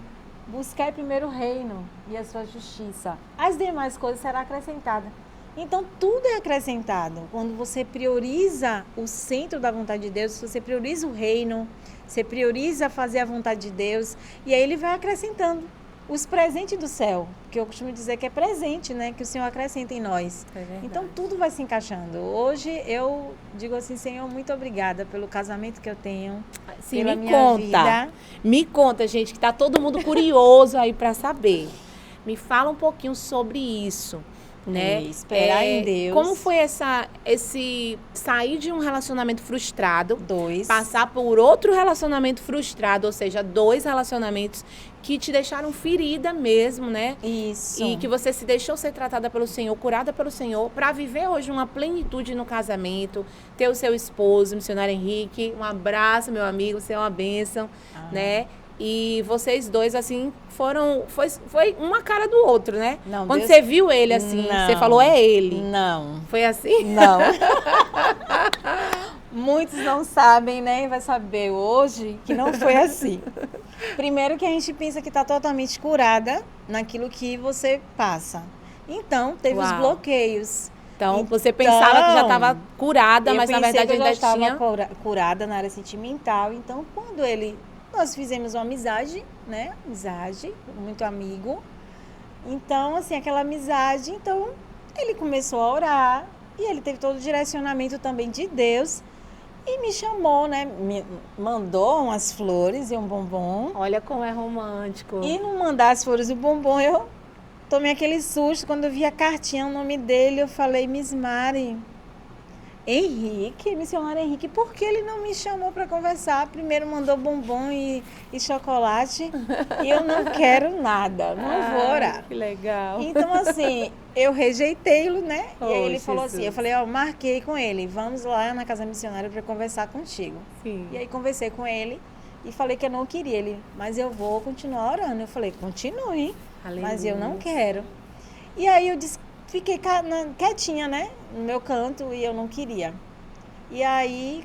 buscai primeiro o reino e a sua justiça. As demais coisas serão acrescentadas. Então, tudo é acrescentado. Quando você prioriza o centro da vontade de Deus, você prioriza o reino, você prioriza fazer a vontade de Deus, e aí ele vai acrescentando os presentes do céu, que eu costumo dizer que é presente, né? Que o Senhor acrescenta em nós. É verdade. Então, tudo vai se encaixando. Hoje, eu digo assim, Senhor, muito obrigada pelo casamento que eu tenho, Sim, pela me minha conta. vida. Me conta, gente, que tá todo mundo curioso aí para saber. Me fala um pouquinho sobre isso, né? Esperar em Deus. Como foi esse sair de um relacionamento frustrado, 2. passar por outro relacionamento frustrado, ou seja, 2 relacionamentos que te deixaram ferida mesmo, né? Isso. E que você se deixou ser tratada pelo Senhor, curada pelo Senhor, para viver hoje uma plenitude no casamento, ter o seu esposo, o missionário Henrique. Um abraço, meu amigo, você é uma bênção, né? E vocês dois, assim, foi uma cara do outro, né? Não, Quando Deus- você viu ele, assim, Não. você falou, é ele. Não. Foi assim? Não. Muitos não sabem, né? E vai saber hoje que não foi assim. Primeiro que a gente pensa que está totalmente curada naquilo que você passa. Então, teve os Uau. bloqueios. Então, você pensava que já estava curada, Eu mas na pensei verdade que eu já ainda estava tinha... curada na área sentimental. Então, quando nós fizemos uma amizade, né? Amizade, muito amigo. Então, assim, aquela amizade, então, ele começou a orar e ele teve todo o direcionamento também de Deus e me chamou, né? Me mandou umas flores e um bombom. Olha como é romântico. E não mandar as flores e o bombom, eu tomei aquele susto quando eu vi a cartinha, o nome dele, eu falei, Miss Mari, Henrique, missionário Henrique, por que ele não me chamou para conversar? Primeiro mandou bombom e chocolate e eu não quero nada, não vou orar. Que legal. Então, assim, eu rejeitei-lo, né? E aí Oh, ele falou Jesus. assim, eu falei, ó, marquei com ele, vamos lá na casa missionária para conversar contigo. Sim. E aí conversei com ele e falei que eu não queria ele, mas eu vou continuar orando. Eu falei, continue, mas eu não quero. E aí eu fiquei quietinha, né, no meu canto e eu não queria. E aí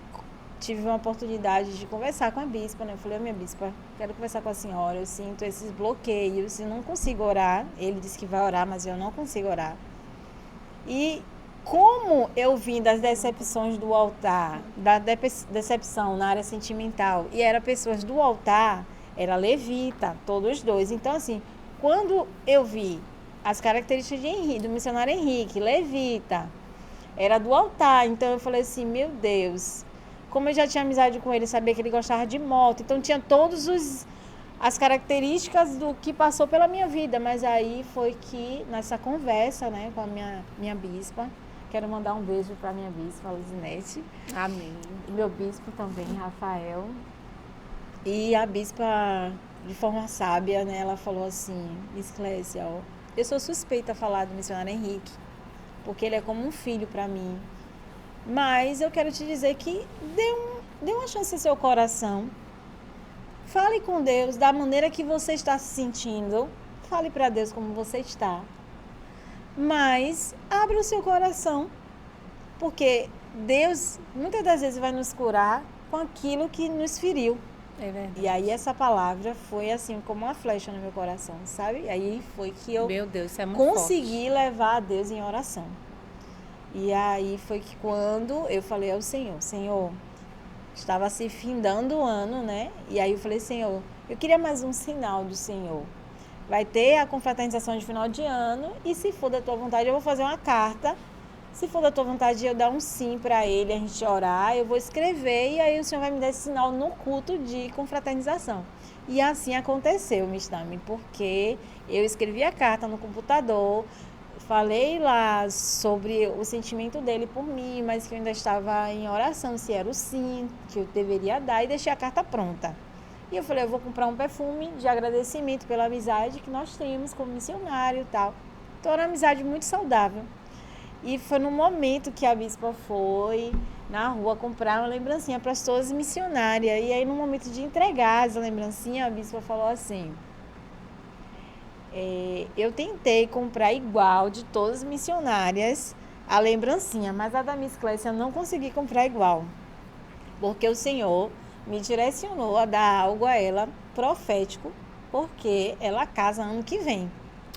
tive uma oportunidade de conversar com a bispa, né? Eu falei, minha bispa, quero conversar com a senhora, eu sinto esses bloqueios, eu não consigo orar. Ele disse que vai orar, mas eu não consigo orar. E como eu vim das decepções do altar, da decepção na área sentimental, e era pessoas do altar, era levita, todos dois. Então, assim, quando eu vi as características de Henrique, do missionário Henrique, levita, era do altar, então eu falei assim, meu Deus, como eu já tinha amizade com ele, sabia que ele gostava de moto, então tinha todos as características do que passou pela minha vida, mas aí foi que nessa conversa, né, com a minha bispa, quero mandar um beijo para minha bispa, Luzinete. Amém. E meu bispo também, Rafael. E a bispa, de forma sábia, né, ela falou assim, Miss Clécia, ó, eu sou suspeita a falar do missionário Henrique, porque ele é como um filho para mim. Mas eu quero te dizer que dê uma chance ao seu coração. Fale com Deus da maneira que você está se sentindo. Fale para Deus como você está. Mas abra o seu coração. Porque Deus, muitas das vezes, vai nos curar com aquilo que nos feriu. É verdade. E aí essa palavra foi assim como uma flecha no meu coração, sabe? E aí foi que eu Meu Deus, isso é muito consegui levar a Deus em oração. E aí foi que quando eu falei ao Senhor, Senhor, estava se findando o ano, né? E aí eu falei, Senhor, eu queria mais um sinal do Senhor. Vai ter a confraternização de final de ano e se for da tua vontade eu vou fazer uma carta. Se for da tua vontade de eu dar um sim para ele, a gente orar, eu vou escrever e aí o Senhor vai me dar esse sinal no culto de confraternização. E assim aconteceu, Miss Tami, porque eu escrevi a carta no computador, falei lá sobre o sentimento dele por mim, mas que eu ainda estava em oração, se era o sim que eu deveria dar, e deixei a carta pronta. E eu falei, eu vou comprar um perfume de agradecimento pela amizade que nós temos como missionário e tal. Então era uma amizade muito saudável. E foi no momento que a bispa foi na rua comprar uma lembrancinha para todas as missionárias. E aí no momento de entregar as lembrancinhas, a bispa falou assim, eu tentei comprar igual de todas as missionárias a lembrancinha, mas a da Miss Clécia eu não consegui comprar igual. Porque o Senhor me direcionou a dar algo a ela profético, porque ela casa ano que vem.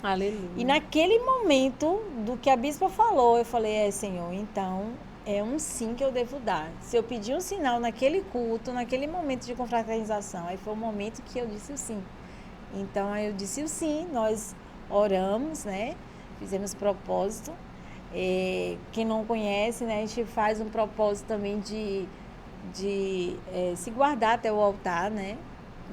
Aleluia. E naquele momento do que a bispa falou, eu falei, Senhor, então é um sim que eu devo dar. Se eu pedir um sinal naquele culto, naquele momento de confraternização, aí foi o momento que eu disse o sim. Então aí eu disse o sim, nós oramos, né? Fizemos propósito. Quem não conhece, né? A gente faz um propósito também de se guardar até o altar, né?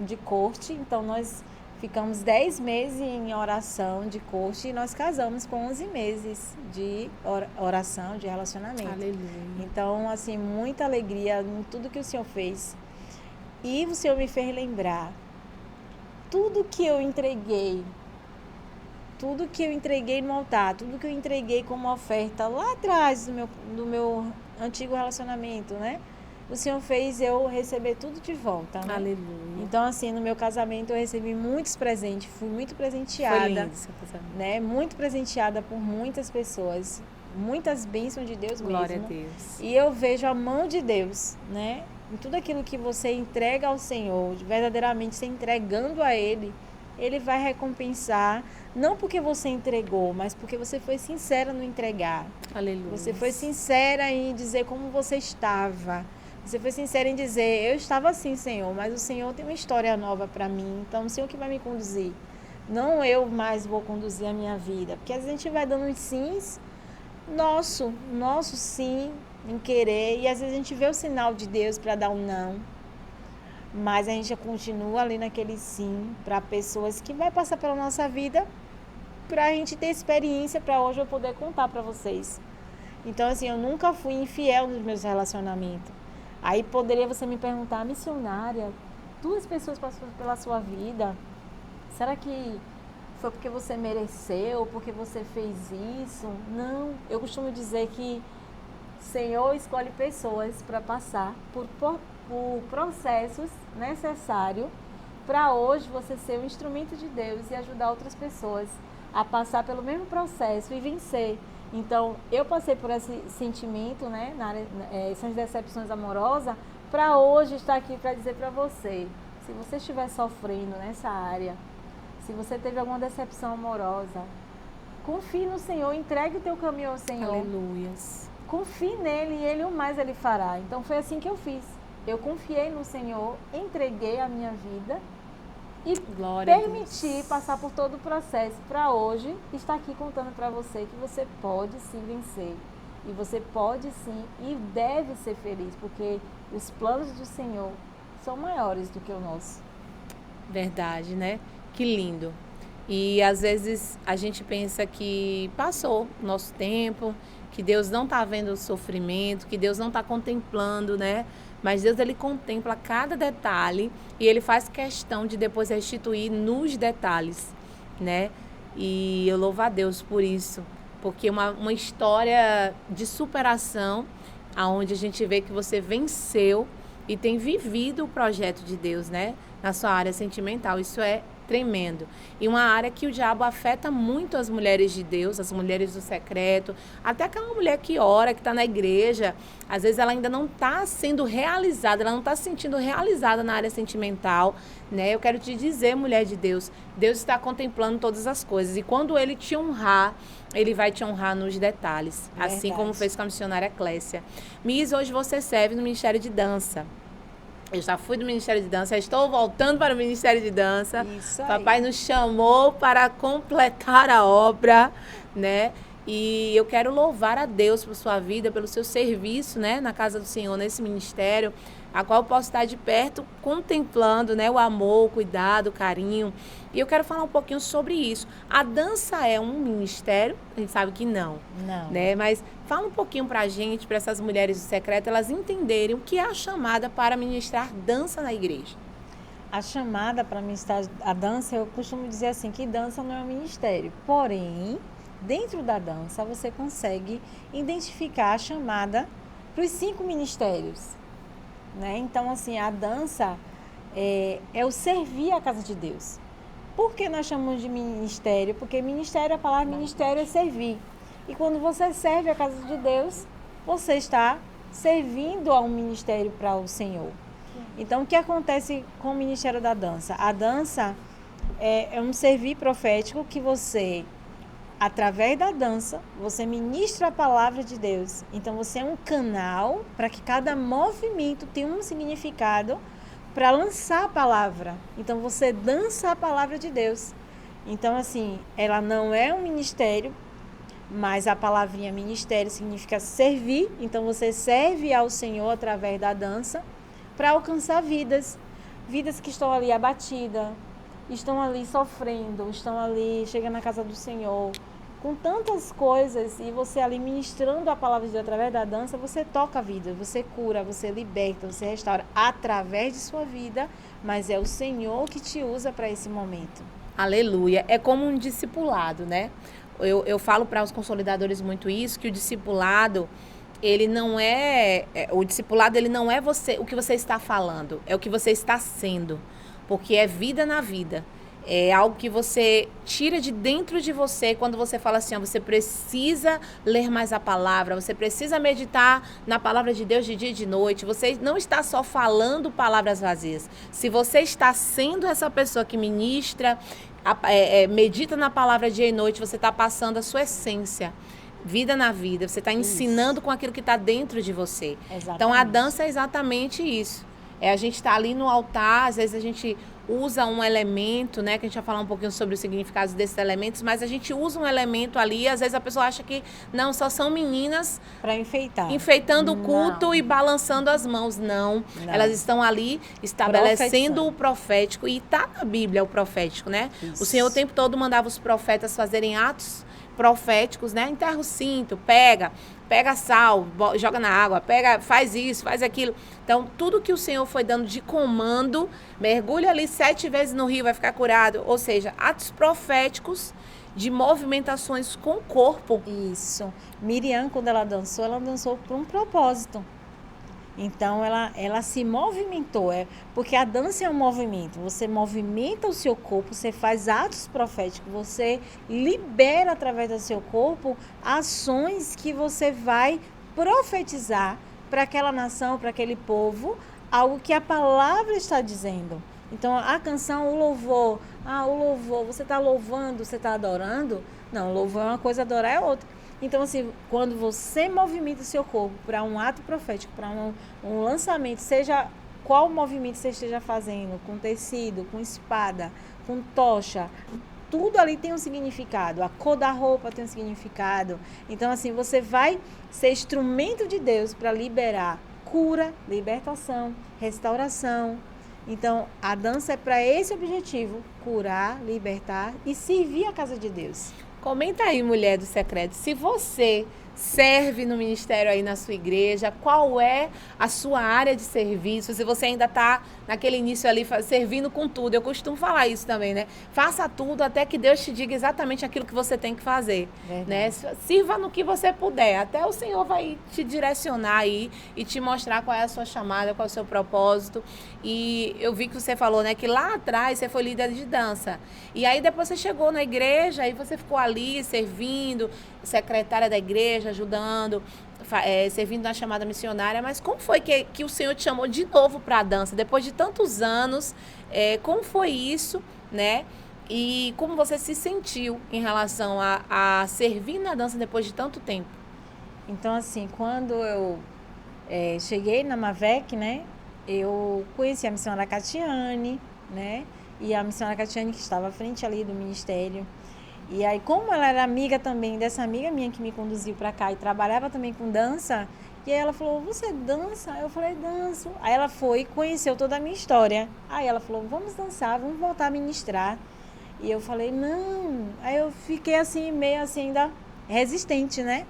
De corte. Então nós ficamos 10 meses em oração de corte e nós casamos com 11 meses de oração, de relacionamento. Aleluia. Então, assim, muita alegria em tudo que o Senhor fez. E o Senhor me fez lembrar tudo que eu entreguei no altar, tudo que eu entreguei como oferta lá atrás do meu antigo relacionamento, né? O Senhor fez eu receber tudo de volta, né? Aleluia. Então, assim, no meu casamento eu recebi muitos presentes, fui muito presenteada. Foi lindo seu casamento. Né? Muito presenteada por muitas pessoas, muitas bênçãos de Deus Glória mesmo. a Deus. E eu vejo a mão de Deus, né? Em tudo aquilo que você entrega ao Senhor, verdadeiramente se entregando a Ele, Ele vai recompensar, não porque você entregou, mas porque você foi sincera no entregar. Aleluia. Você foi sincera em dizer como você estava. Você foi sincera em dizer, eu estava assim, Senhor, mas o Senhor tem uma história nova para mim, então o Senhor que vai me conduzir. Não eu mais vou conduzir a minha vida. Porque às vezes a gente vai dando uns sims, nosso sim em querer, e às vezes a gente vê o sinal de Deus para dar um não. Mas a gente continua ali naquele sim para pessoas que vai passar pela nossa vida, para a gente ter experiência para hoje eu poder contar para vocês. Então, assim, eu nunca fui infiel nos meus relacionamentos. Aí poderia você me perguntar, missionária, 2 pessoas passaram pela sua vida, será que foi porque você mereceu, porque você fez isso? Não, eu costumo dizer que o Senhor escolhe pessoas para passar por processos necessários para hoje você ser um instrumento de Deus e ajudar outras pessoas a passar pelo mesmo processo e vencer. Então, eu passei por esse sentimento, né, essas decepções amorosas, para hoje estar aqui para dizer para você, se você estiver sofrendo nessa área, se você teve alguma decepção amorosa, confie no Senhor, entregue o teu caminho ao Senhor. Aleluias. Confie nele e Ele o mais Ele fará. Então, foi assim que eu fiz. Eu confiei no Senhor, entreguei a minha vida e Glória a permitir passar por todo o processo para hoje estar aqui contando para você que você pode sim vencer. E você pode sim e deve ser feliz, porque os planos do Senhor são maiores do que o nosso. Verdade, né? Que lindo. E às vezes a gente pensa que passou o nosso tempo, que Deus não está vendo o sofrimento, que Deus não está contemplando, né? Mas Deus, ele contempla cada detalhe e ele faz questão de depois restituir nos detalhes, né? E eu louvo a Deus por isso, porque uma história de superação, aonde a gente vê que você venceu e tem vivido o projeto de Deus, né? Na sua área sentimental. Isso é tremendo. E uma área que o diabo afeta muito as mulheres de Deus, as mulheres do secreto, até aquela mulher que ora, que está na igreja, às vezes ela ainda não está sendo realizada, ela não está se sentindo realizada na área sentimental, né? Eu quero te dizer, mulher de Deus, Deus está contemplando todas as coisas, e quando Ele te honrar, Ele vai te honrar nos detalhes, Verdade. assim como fez com a missionária Clécia. Miss, hoje você serve no Ministério de Dança. Eu já fui do Ministério de Dança, já estou voltando para o Ministério de Dança. Isso aí. Papai nos chamou para completar a obra, né? E eu quero louvar a Deus por sua vida, pelo seu serviço, né, na casa do Senhor, nesse ministério, a qual eu posso estar de perto contemplando, né, o amor, o cuidado, o carinho. E eu quero falar um pouquinho sobre isso. A dança é um ministério? A gente sabe que não. Não. Né? Mas fala um pouquinho pra gente, para essas mulheres do secreto, elas entenderem o que é a chamada para ministrar dança na igreja. A chamada para ministrar a dança, eu costumo dizer assim, que dança não é um ministério. Porém, dentro da dança, você consegue identificar a chamada para os 5 ministérios. Né? Então, assim, a dança é o servir a casa de Deus. Por que nós chamamos de ministério? Porque ministério, a palavra ministério é servir. E quando você serve a casa de Deus, você está servindo a um ministério para o Senhor. Então, o que acontece com o Ministério da Dança? A dança é um servir profético que você, através da dança, você ministra a palavra de Deus. Então, você é um canal para que cada movimento tenha um significado para lançar a palavra. Então, você dança a palavra de Deus. Então, assim, ela não é um ministério, mas a palavrinha ministério significa servir. Então, você serve ao Senhor através da dança para alcançar vidas. Vidas que estão ali abatidas, estão ali sofrendo, estão ali, chegando na casa do Senhor, com tantas coisas, e você ali ministrando a palavra de Deus através da dança, você toca a vida, você cura, você liberta, você restaura através de sua vida, mas é o Senhor que te usa para esse momento. Aleluia. É como um discipulado, né? Eu falo para os consolidadores muito isso, que o discipulado, ele não é... O discipulado, ele não é você, o que você está falando, é o que você está sendo, porque é vida na vida. É algo que você tira de dentro de você quando você fala assim, ó, você precisa ler mais a palavra, você precisa meditar na palavra de Deus de dia e de noite. Você não está só falando palavras vazias. Se você está sendo essa pessoa que ministra, medita na palavra dia e noite, você está passando a sua essência. Vida na vida, você está ensinando com aquilo que está dentro de você. Exatamente. Então a dança é exatamente isso. A gente está ali no altar, às vezes a gente usa um elemento, né, que a gente vai falar um pouquinho sobre os significados desses elementos, mas a gente usa um elemento ali, às vezes a pessoa acha que não, só são meninas para enfeitar, enfeitando o culto e balançando as mãos. Não, elas estão ali estabelecendo o profético, e está na Bíblia o profético, né? Isso. O Senhor o tempo todo mandava os profetas fazerem atos proféticos, né? Enterra o cinto, pega sal, joga na água, faz isso, faz aquilo. Então, tudo que o Senhor foi dando de comando, mergulha ali 7 vezes no rio, vai ficar curado. Ou seja, atos proféticos de movimentações com o corpo. Isso. Miriam, quando ela dançou por um propósito. Então, ela se movimentou, porque a dança é um movimento. Você movimenta o seu corpo, você faz atos proféticos, você libera através do seu corpo ações que você vai profetizar para aquela nação, para aquele povo, algo que a palavra está dizendo. Então, a canção, o louvor, você está louvando, você está adorando? Não, louvor é uma coisa, adorar é outra. Então, assim, quando você movimenta o seu corpo para um ato profético, para um lançamento, seja qual movimento você esteja fazendo, com tecido, com espada, com tocha, tudo ali tem um significado. A cor da roupa tem um significado. Então, assim, você vai ser instrumento de Deus para liberar cura, libertação, restauração. Então, a dança é para esse objetivo, curar, libertar e servir a casa de Deus. Comenta aí, mulher do secreto, se você serve no ministério aí na sua igreja, qual é a sua área de serviço, se você ainda está naquele início ali servindo com tudo. Eu costumo falar isso também, né? Faça tudo até que Deus te diga exatamente aquilo que você tem que fazer, né? Sirva no que você puder, até o Senhor vai te direcionar aí e te mostrar qual é a sua chamada, qual é o seu propósito. E eu vi que você falou, né, que lá atrás você foi líder de dança, e aí depois você chegou na igreja, aí você ficou ali servindo, secretária da igreja, ajudando, servindo na chamada missionária. Mas como foi que o Senhor te chamou de novo para a dança, depois de tantos anos? Como foi isso, né? E como você se sentiu em relação a servir na dança depois de tanto tempo? Então, assim, quando eu cheguei na Mavec, né, eu conheci a missionária Catiane, né, e a missionária Catiane que estava à frente ali do ministério. E aí, como ela era amiga também dessa amiga minha que me conduziu para cá e trabalhava também com dança, e aí ela falou, você dança? Eu falei, danço. Aí ela foi e conheceu toda a minha história. Aí ela falou, vamos dançar, vamos voltar a ministrar. E eu falei, não. Aí eu fiquei assim, meio assim, ainda resistente, né?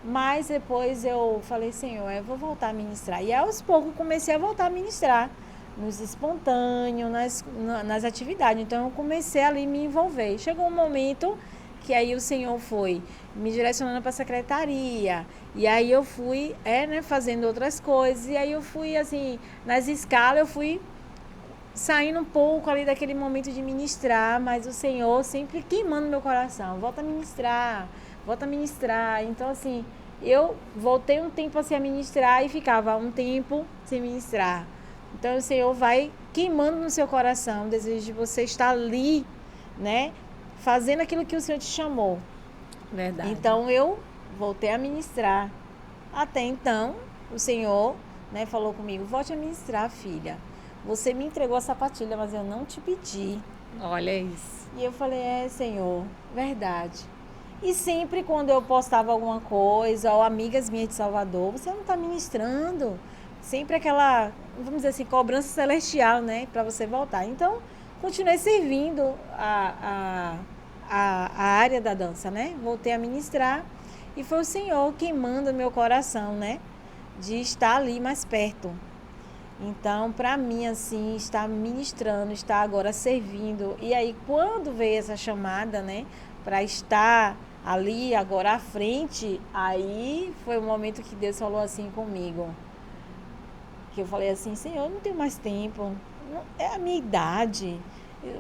Mas depois eu falei, Senhor, eu vou voltar a ministrar. E aos poucos comecei a voltar a ministrar nos espontâneos, nas atividades. Então eu comecei ali a me envolver. Chegou um momento que aí o Senhor foi me direcionando para a secretaria, e aí eu fui fazendo outras coisas, e aí eu fui assim, nas escalas eu fui saindo um pouco ali daquele momento de ministrar, mas o Senhor sempre queimando meu coração, volta a ministrar. Então assim, eu voltei um tempo assim a ministrar e ficava um tempo sem ministrar. Então o Senhor vai queimando no seu coração o desejo de você estar ali, né, fazendo aquilo que o Senhor te chamou. Verdade. Então eu voltei a ministrar. Até então o Senhor, né, falou comigo, volte a ministrar, filha. Você me entregou a sapatilha, mas eu não te pedi. Olha isso. E eu falei, Senhor, verdade. E sempre quando eu postava alguma coisa, ou amigas minhas de Salvador, você não está ministrando. Sempre aquela, vamos dizer assim, cobrança celestial, né, para você voltar. Então, continuei servindo a área da dança, né? Voltei a ministrar e foi o Senhor queimando meu coração, né, de estar ali mais perto. Então, para mim, assim, estar ministrando, estar agora servindo. E aí, quando veio essa chamada, né, para estar ali, agora à frente, aí foi o momento que Deus falou assim comigo. Que eu falei assim, Senhor, eu não tenho mais tempo, é a minha idade.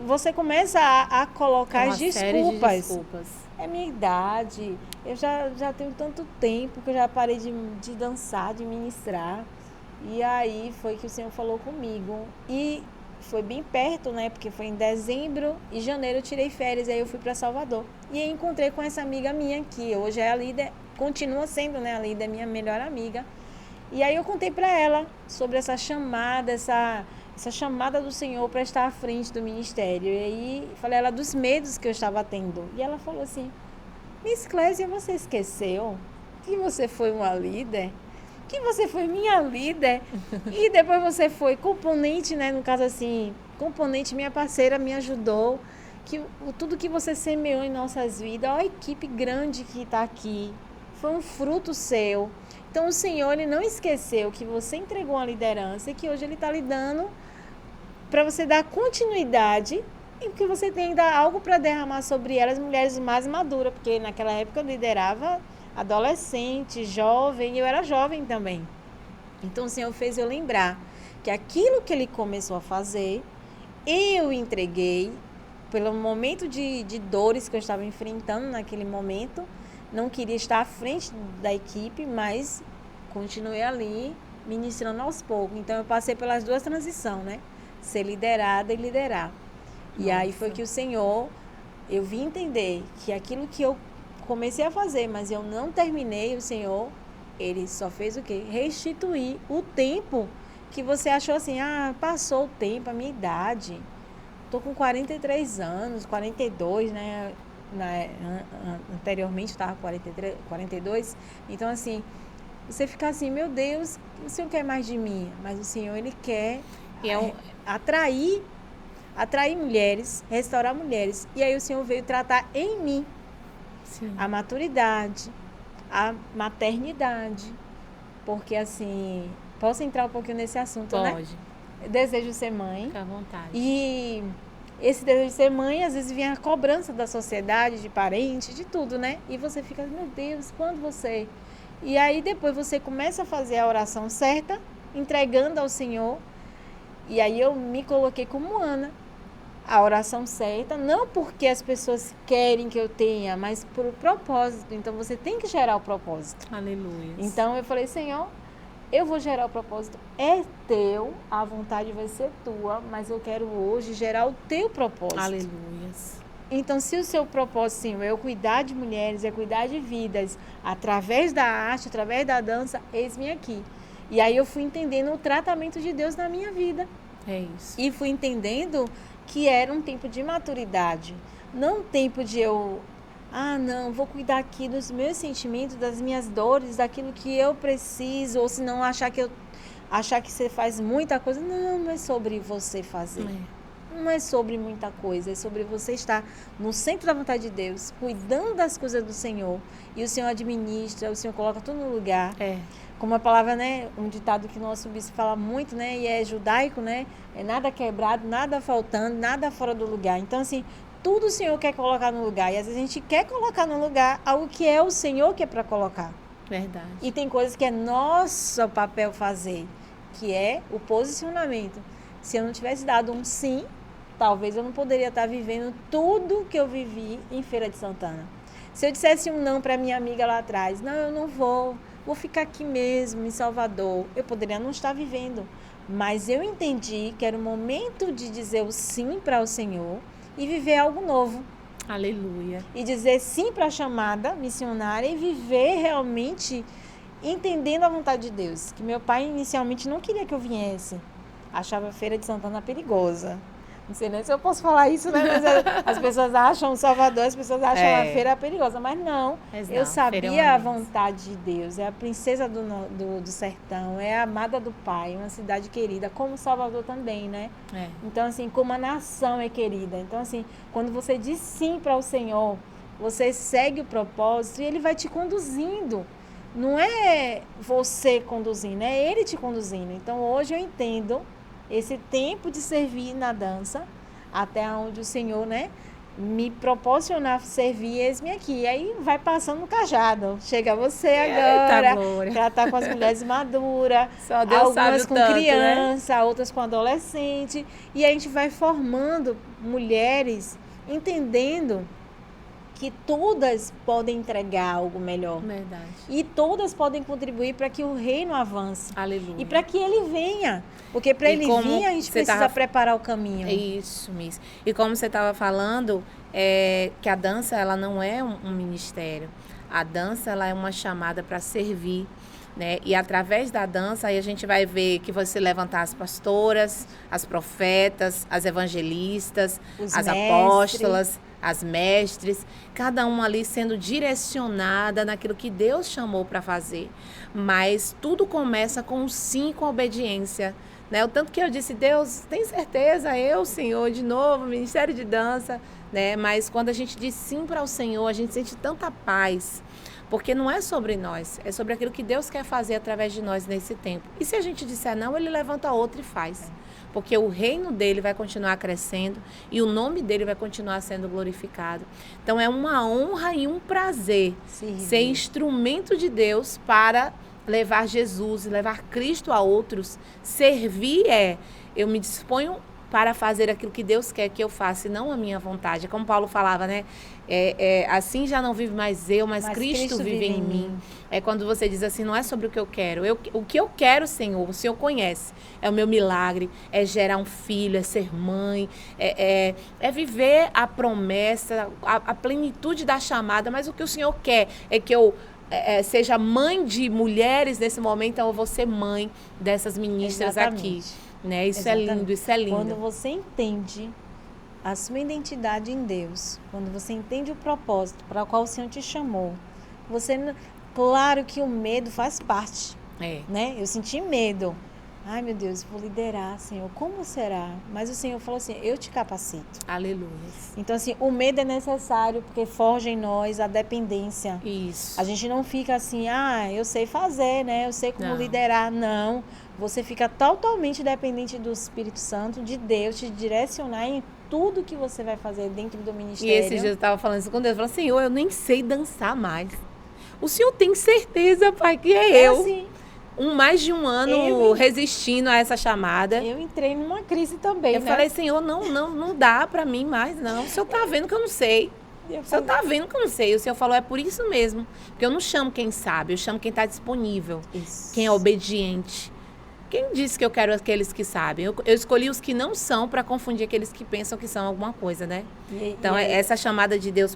Você começa a colocar as desculpas. É a minha idade, eu já tenho tanto tempo que eu já parei de dançar, de ministrar. E aí foi que o Senhor falou comigo. E foi bem perto, né? Porque foi em dezembro e janeiro eu tirei férias, aí eu fui para Salvador. E aí encontrei com essa amiga minha, que hoje é a líder, continua sendo, né, a líder, minha melhor amiga. E aí eu contei para ela sobre essa chamada, essa chamada do Senhor para estar à frente do ministério. E aí falei a ela dos medos que eu estava tendo. E ela falou assim, Miss Clésia, você esqueceu que você foi uma líder? Que você foi minha líder? E depois você foi componente, né? No caso assim, componente, minha parceira me ajudou. Que tudo que você semeou em nossas vidas, ó, a equipe grande que está aqui, foi um fruto seu. Então, o Senhor, Ele não esqueceu que você entregou uma liderança e que hoje Ele está lhe dando para você dar continuidade e que você tem ainda algo para derramar sobre elas, mulheres mais maduras, porque naquela época eu liderava adolescente, jovem, e eu era jovem também. Então, o Senhor fez eu lembrar que aquilo que Ele começou a fazer, eu entreguei pelo momento de dores que eu estava enfrentando naquele momento. Não queria estar à frente da equipe, mas continuei ali, ministrando aos poucos. Então, eu passei pelas duas transições, né? Ser liderada e liderar. Nossa. E aí foi que o Senhor, eu vim entender que aquilo que eu comecei a fazer, mas eu não terminei, o Senhor, Ele só fez o quê? Restituir o tempo que você achou assim, passou o tempo, a minha idade. Estou com 43 anos, 42, né? Anteriormente estava com 43, 42. Então, assim, você fica assim, meu Deus, o Senhor quer mais de mim. Mas o Senhor, Ele quer atrair mulheres, restaurar mulheres. E aí o Senhor veio tratar em mim a maturidade, a maternidade. Porque, assim, posso entrar um pouquinho nesse assunto, né? Pode. Desejo ser mãe. Fica à vontade. E esse desejo de ser mãe, às vezes vem a cobrança da sociedade, de parente, de tudo, né? E você fica, meu Deus, quando você... E aí depois você começa a fazer a oração certa, entregando ao Senhor. E aí eu me coloquei como Ana. A oração certa, não porque as pessoas querem que eu tenha, mas por propósito. Então você tem que gerar o propósito. Aleluia. Então eu falei, Senhor, eu vou gerar o propósito, é teu, a vontade vai ser tua, mas eu quero hoje gerar o teu propósito. Aleluia. Então, se o seu propósito, Senhor, é cuidar de mulheres, é cuidar de vidas, através da arte, através da dança, eis-me aqui. E aí eu fui entendendo o tratamento de Deus na minha vida. É isso. E fui entendendo que era um tempo de maturidade, não um tempo de eu... não, vou cuidar aqui dos meus sentimentos, das minhas dores, daquilo que eu preciso, ou se não achar que você faz muita coisa. Não é sobre você fazer. Não é sobre muita coisa, é sobre você estar no centro da vontade de Deus, cuidando das coisas do Senhor. E o Senhor administra, o Senhor coloca tudo no lugar. Como a palavra, né, um ditado que o nosso bispo fala muito, né, e é judaico, né, é nada quebrado, nada faltando, nada fora do lugar. Então, assim, tudo o Senhor quer colocar no lugar. E às vezes a gente quer colocar no lugar algo que é o Senhor que é para colocar. Verdade. E tem coisas que é nosso papel fazer, que é o posicionamento. Se eu não tivesse dado um sim, talvez eu não poderia estar vivendo tudo que eu vivi em Feira de Santana. Se eu dissesse um não para minha amiga lá atrás, não, eu não vou ficar aqui mesmo, em Salvador, eu poderia não estar vivendo. Mas eu entendi que era o momento de dizer o sim para o Senhor e viver algo novo. Aleluia. E dizer sim para a chamada missionária e viver realmente entendendo a vontade de Deus. Que meu pai inicialmente não queria que eu viesse. Achava a Feira de Santana perigosa. Não sei nem se eu posso falar isso, né? Mas as pessoas acham Salvador, as pessoas acham a feira perigosa. Mas não, eu sabia a vontade de Deus. É a princesa do sertão, é a amada do Pai, uma cidade querida, como Salvador também, né? Então, assim, como a nação é querida. Então, assim, quando você diz sim para o Senhor, você segue o propósito e Ele vai te conduzindo. Não é você conduzindo, é Ele te conduzindo. Então, hoje eu entendo esse tempo de servir na dança, até onde o Senhor, né, me proporcionar servir, eis-me aqui. E aí vai passando o cajado. Chega você agora, para estar com as mulheres maduras, só Deus algumas sabe com tanto, criança, né? Outras com adolescente. E a gente vai formando mulheres, entendendo que todas podem entregar algo melhor. Verdade. E todas podem contribuir para que o reino avance. Aleluia. E para que ele venha. Porque para ele vir, a gente precisa preparar o caminho. Isso, Miss. E como você estava falando, que a dança ela não é um ministério. A dança ela é uma chamada para servir. Né? E através da dança aí a gente vai ver que você levantar as pastoras, as profetas, as evangelistas, as apóstolas, as mestres, cada uma ali sendo direcionada naquilo que Deus chamou para fazer. Mas tudo começa com um sim, com obediência. Né? O tanto que eu disse, Deus, tem certeza? Eu, Senhor, de novo, Ministério de Dança. Né? Mas quando a gente diz sim para o Senhor, a gente sente tanta paz. Porque não é sobre nós, é sobre aquilo que Deus quer fazer através de nós nesse tempo. E se a gente disser não, Ele levanta outro e faz. Porque o reino dele vai continuar crescendo e o nome dele vai continuar sendo glorificado. Então é uma honra e um prazer ser instrumento de Deus para levar Jesus, levar Cristo a outros. Servir eu me disponho para fazer aquilo que Deus quer que eu faça e não a minha vontade. Como Paulo falava, né? Assim já não vive mais eu, mas Cristo vive em mim. É quando você diz assim, não é sobre o que eu quero. O que eu quero, Senhor, o Senhor conhece. É o meu milagre, é gerar um filho, é ser mãe, é viver a promessa, a plenitude da chamada. Mas o que o Senhor quer é que eu seja mãe de mulheres nesse momento, então eu vou ser mãe dessas ministras aqui. Né? Isso é lindo, isso é lindo. Quando você entende a sua identidade em Deus, quando você entende o propósito para o qual o Senhor te chamou, claro que o medo faz parte, né? Eu senti medo. Ai, meu Deus, vou liderar, Senhor. Como será? Mas o Senhor falou assim, eu te capacito. Aleluia. Então, assim, o medo é necessário porque forja em nós a dependência. Isso. A gente não fica assim, eu sei fazer, né? Eu sei como liderar. Não. Você fica totalmente dependente do Espírito Santo, de Deus, te direcionar em tudo que você vai fazer dentro do ministério. E esses dias eu estava falando isso com Deus. Eu falei, Senhor, eu nem sei dançar mais. O Senhor tem certeza, Pai, que eu... Assim, mais de um ano resistindo a essa chamada. Eu entrei numa crise também, Eu falei, Senhor, não dá pra mim mais, não. O Senhor tá vendo que eu não sei. O Senhor tá vendo que eu não sei. O Senhor falou, é por isso mesmo. Porque eu não chamo quem sabe, eu chamo quem tá disponível. Isso. Quem é obediente. Quem disse que eu quero aqueles que sabem? Eu escolhi os que não são para confundir aqueles que pensam que são alguma coisa, né? Então, essa chamada de Deus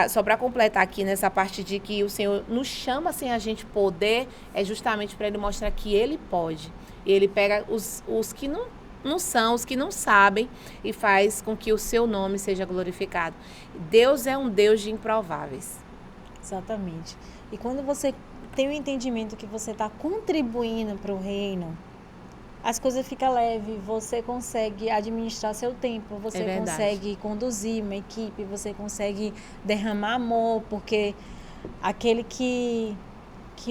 só para completar aqui nessa parte de que o Senhor nos chama sem a gente poder, é justamente para Ele mostrar que Ele pode. E Ele pega os que não são, os que não sabem, e faz com que o seu nome seja glorificado. Deus é um Deus de improváveis. Exatamente. E quando você tem o entendimento que você está contribuindo para o reino, as coisas ficam leves, você consegue administrar seu tempo, você consegue conduzir uma equipe, você consegue derramar amor, porque aquele que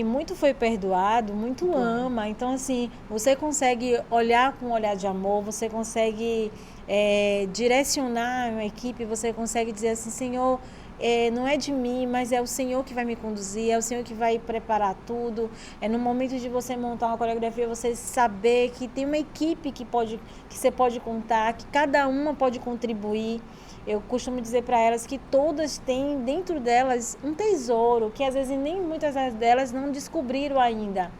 muito foi perdoado, muito ama. Então, assim, você consegue olhar com um olhar de amor, você consegue direcionar uma equipe, você consegue dizer assim, Senhor, não é de mim, mas é o Senhor que vai me conduzir, é o Senhor que vai preparar tudo. É no momento de você montar uma coreografia, você saber que tem uma equipe que você pode contar, que cada uma pode contribuir. Eu costumo dizer para elas que todas têm dentro delas um tesouro, que às vezes nem muitas delas não descobriram ainda,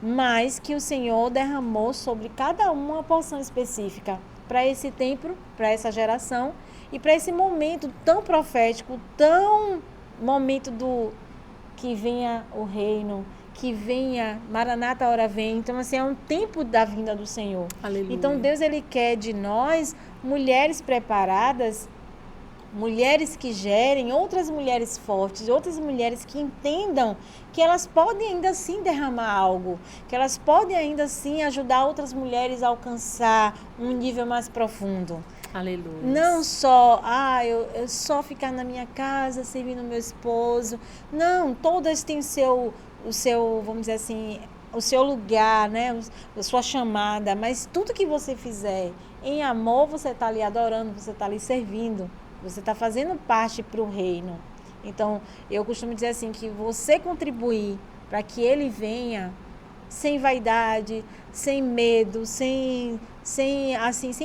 mas que o Senhor derramou sobre cada uma porção específica para esse tempo, para essa geração, e para esse momento tão profético, tão momento que venha o reino, que venha, Maranata, a hora vem. Então, assim, é um tempo da vinda do Senhor. Aleluia. Então, Deus, Ele quer de nós mulheres preparadas, mulheres que gerem, outras mulheres fortes, outras mulheres que entendam que elas podem ainda assim derramar algo, que elas podem ainda assim ajudar outras mulheres a alcançar um nível mais profundo. Aleluia. Não só, eu só ficar na minha casa servindo meu esposo. Não, todas têm o seu, vamos dizer assim, o seu lugar, né? A sua chamada. Mas tudo que você fizer em amor, você está ali adorando, você está ali servindo. Você está fazendo parte para o reino. Então, eu costumo dizer assim, que você contribuir para que ele venha sem vaidade, sem medo, sem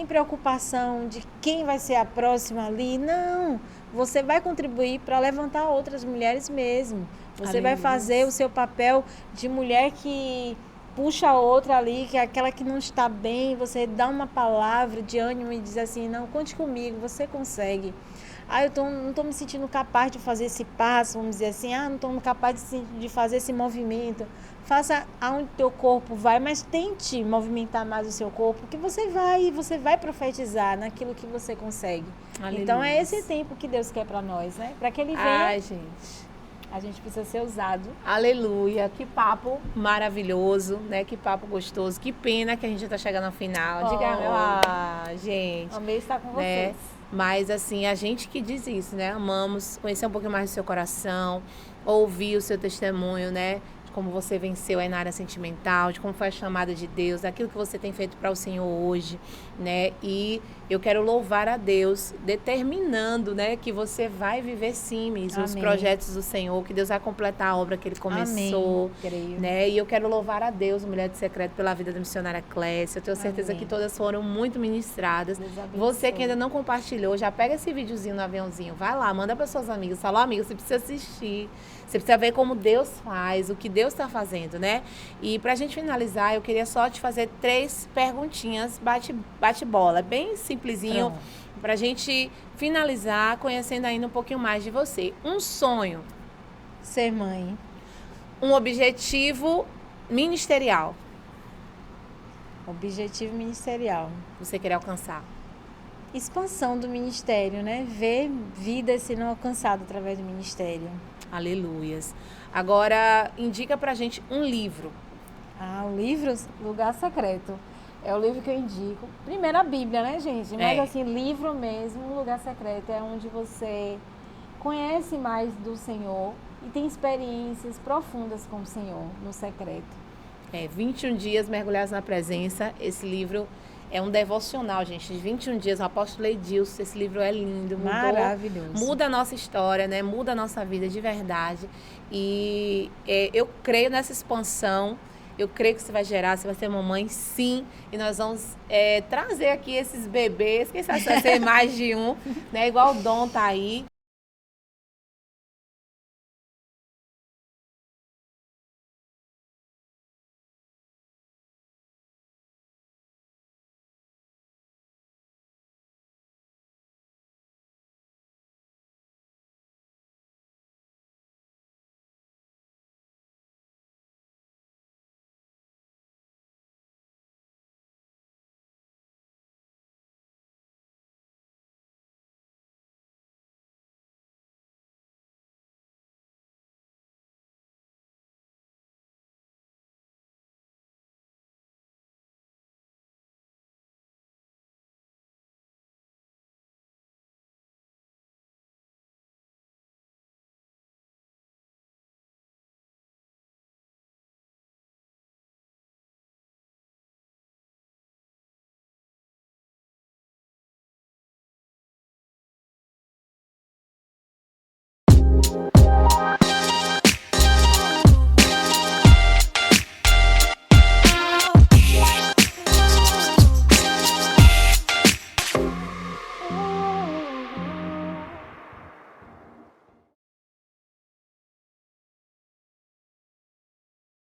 preocupação de quem vai ser a próxima ali. Não, você vai contribuir para levantar outras mulheres mesmo. Você vai fazer o seu papel de mulher que puxa a outra ali, que é aquela que não está bem, você dá uma palavra de ânimo e diz assim, não, conte comigo, você consegue. Não estou me sentindo capaz de fazer esse passo, vamos dizer assim, não estou capaz de fazer esse movimento. Faça aonde teu corpo vai, mas tente movimentar mais o seu corpo, que você vai profetizar naquilo que você consegue. Aleluia. Então é esse tempo que Deus quer para nós, né? Para que Ele venha. Gente, a gente precisa ser usado. Aleluia, que papo maravilhoso, né? Que papo gostoso. Que pena que a gente já está chegando ao final. Diga, gente. Amei estar com né? vocês. Mas assim, a gente que diz isso, né? Amamos conhecer um pouquinho mais do seu coração, ouvir o seu testemunho, né? Como você venceu aí na área sentimental, de como foi a chamada de Deus, daquilo que você tem feito para o Senhor hoje, né? E eu quero louvar a Deus, determinando, né, que você vai viver sim, os projetos do Senhor, que Deus vai completar a obra que Ele começou, né? E eu quero louvar a Deus, Mulher de Secreto, pela vida da missionária Clécia. Eu tenho certeza que todas foram muito ministradas. Você que ainda não compartilhou, já pega esse videozinho no aviãozinho, vai lá, manda para suas amigas, fala, amiga, você precisa assistir. Você precisa ver como Deus faz, o que Deus está fazendo, né? E pra gente finalizar, eu queria só te fazer 3 perguntinhas, bate-bola, bem simplesinho, pra gente finalizar conhecendo ainda um pouquinho mais de você. Um sonho Ser mãe. Um objetivo ministerial. Objetivo ministerial. Você quer alcançar? Expansão do ministério, né? Ver vidas sendo alcançadas através do ministério. Aleluias. Agora, indica pra gente um livro. O livro Lugar Secreto. É o livro que eu indico. Primeiro a Bíblia, né, gente? Mas assim, livro mesmo, Lugar Secreto, é onde você conhece mais do Senhor e tem experiências profundas com o Senhor no secreto. 21 dias mergulhados na presença. Esse livro é um devocional, gente, de 21 dias. O apóstolo Edilson, esse livro é lindo. Maravilhoso. Muda a nossa história, né? Muda a nossa vida de verdade. E eu creio nessa expansão. Eu creio que você vai gerar, você vai ser mamãe, sim. E nós vamos trazer aqui esses bebês, quem sabe vai ser mais de um, né? Igual o Dom tá aí.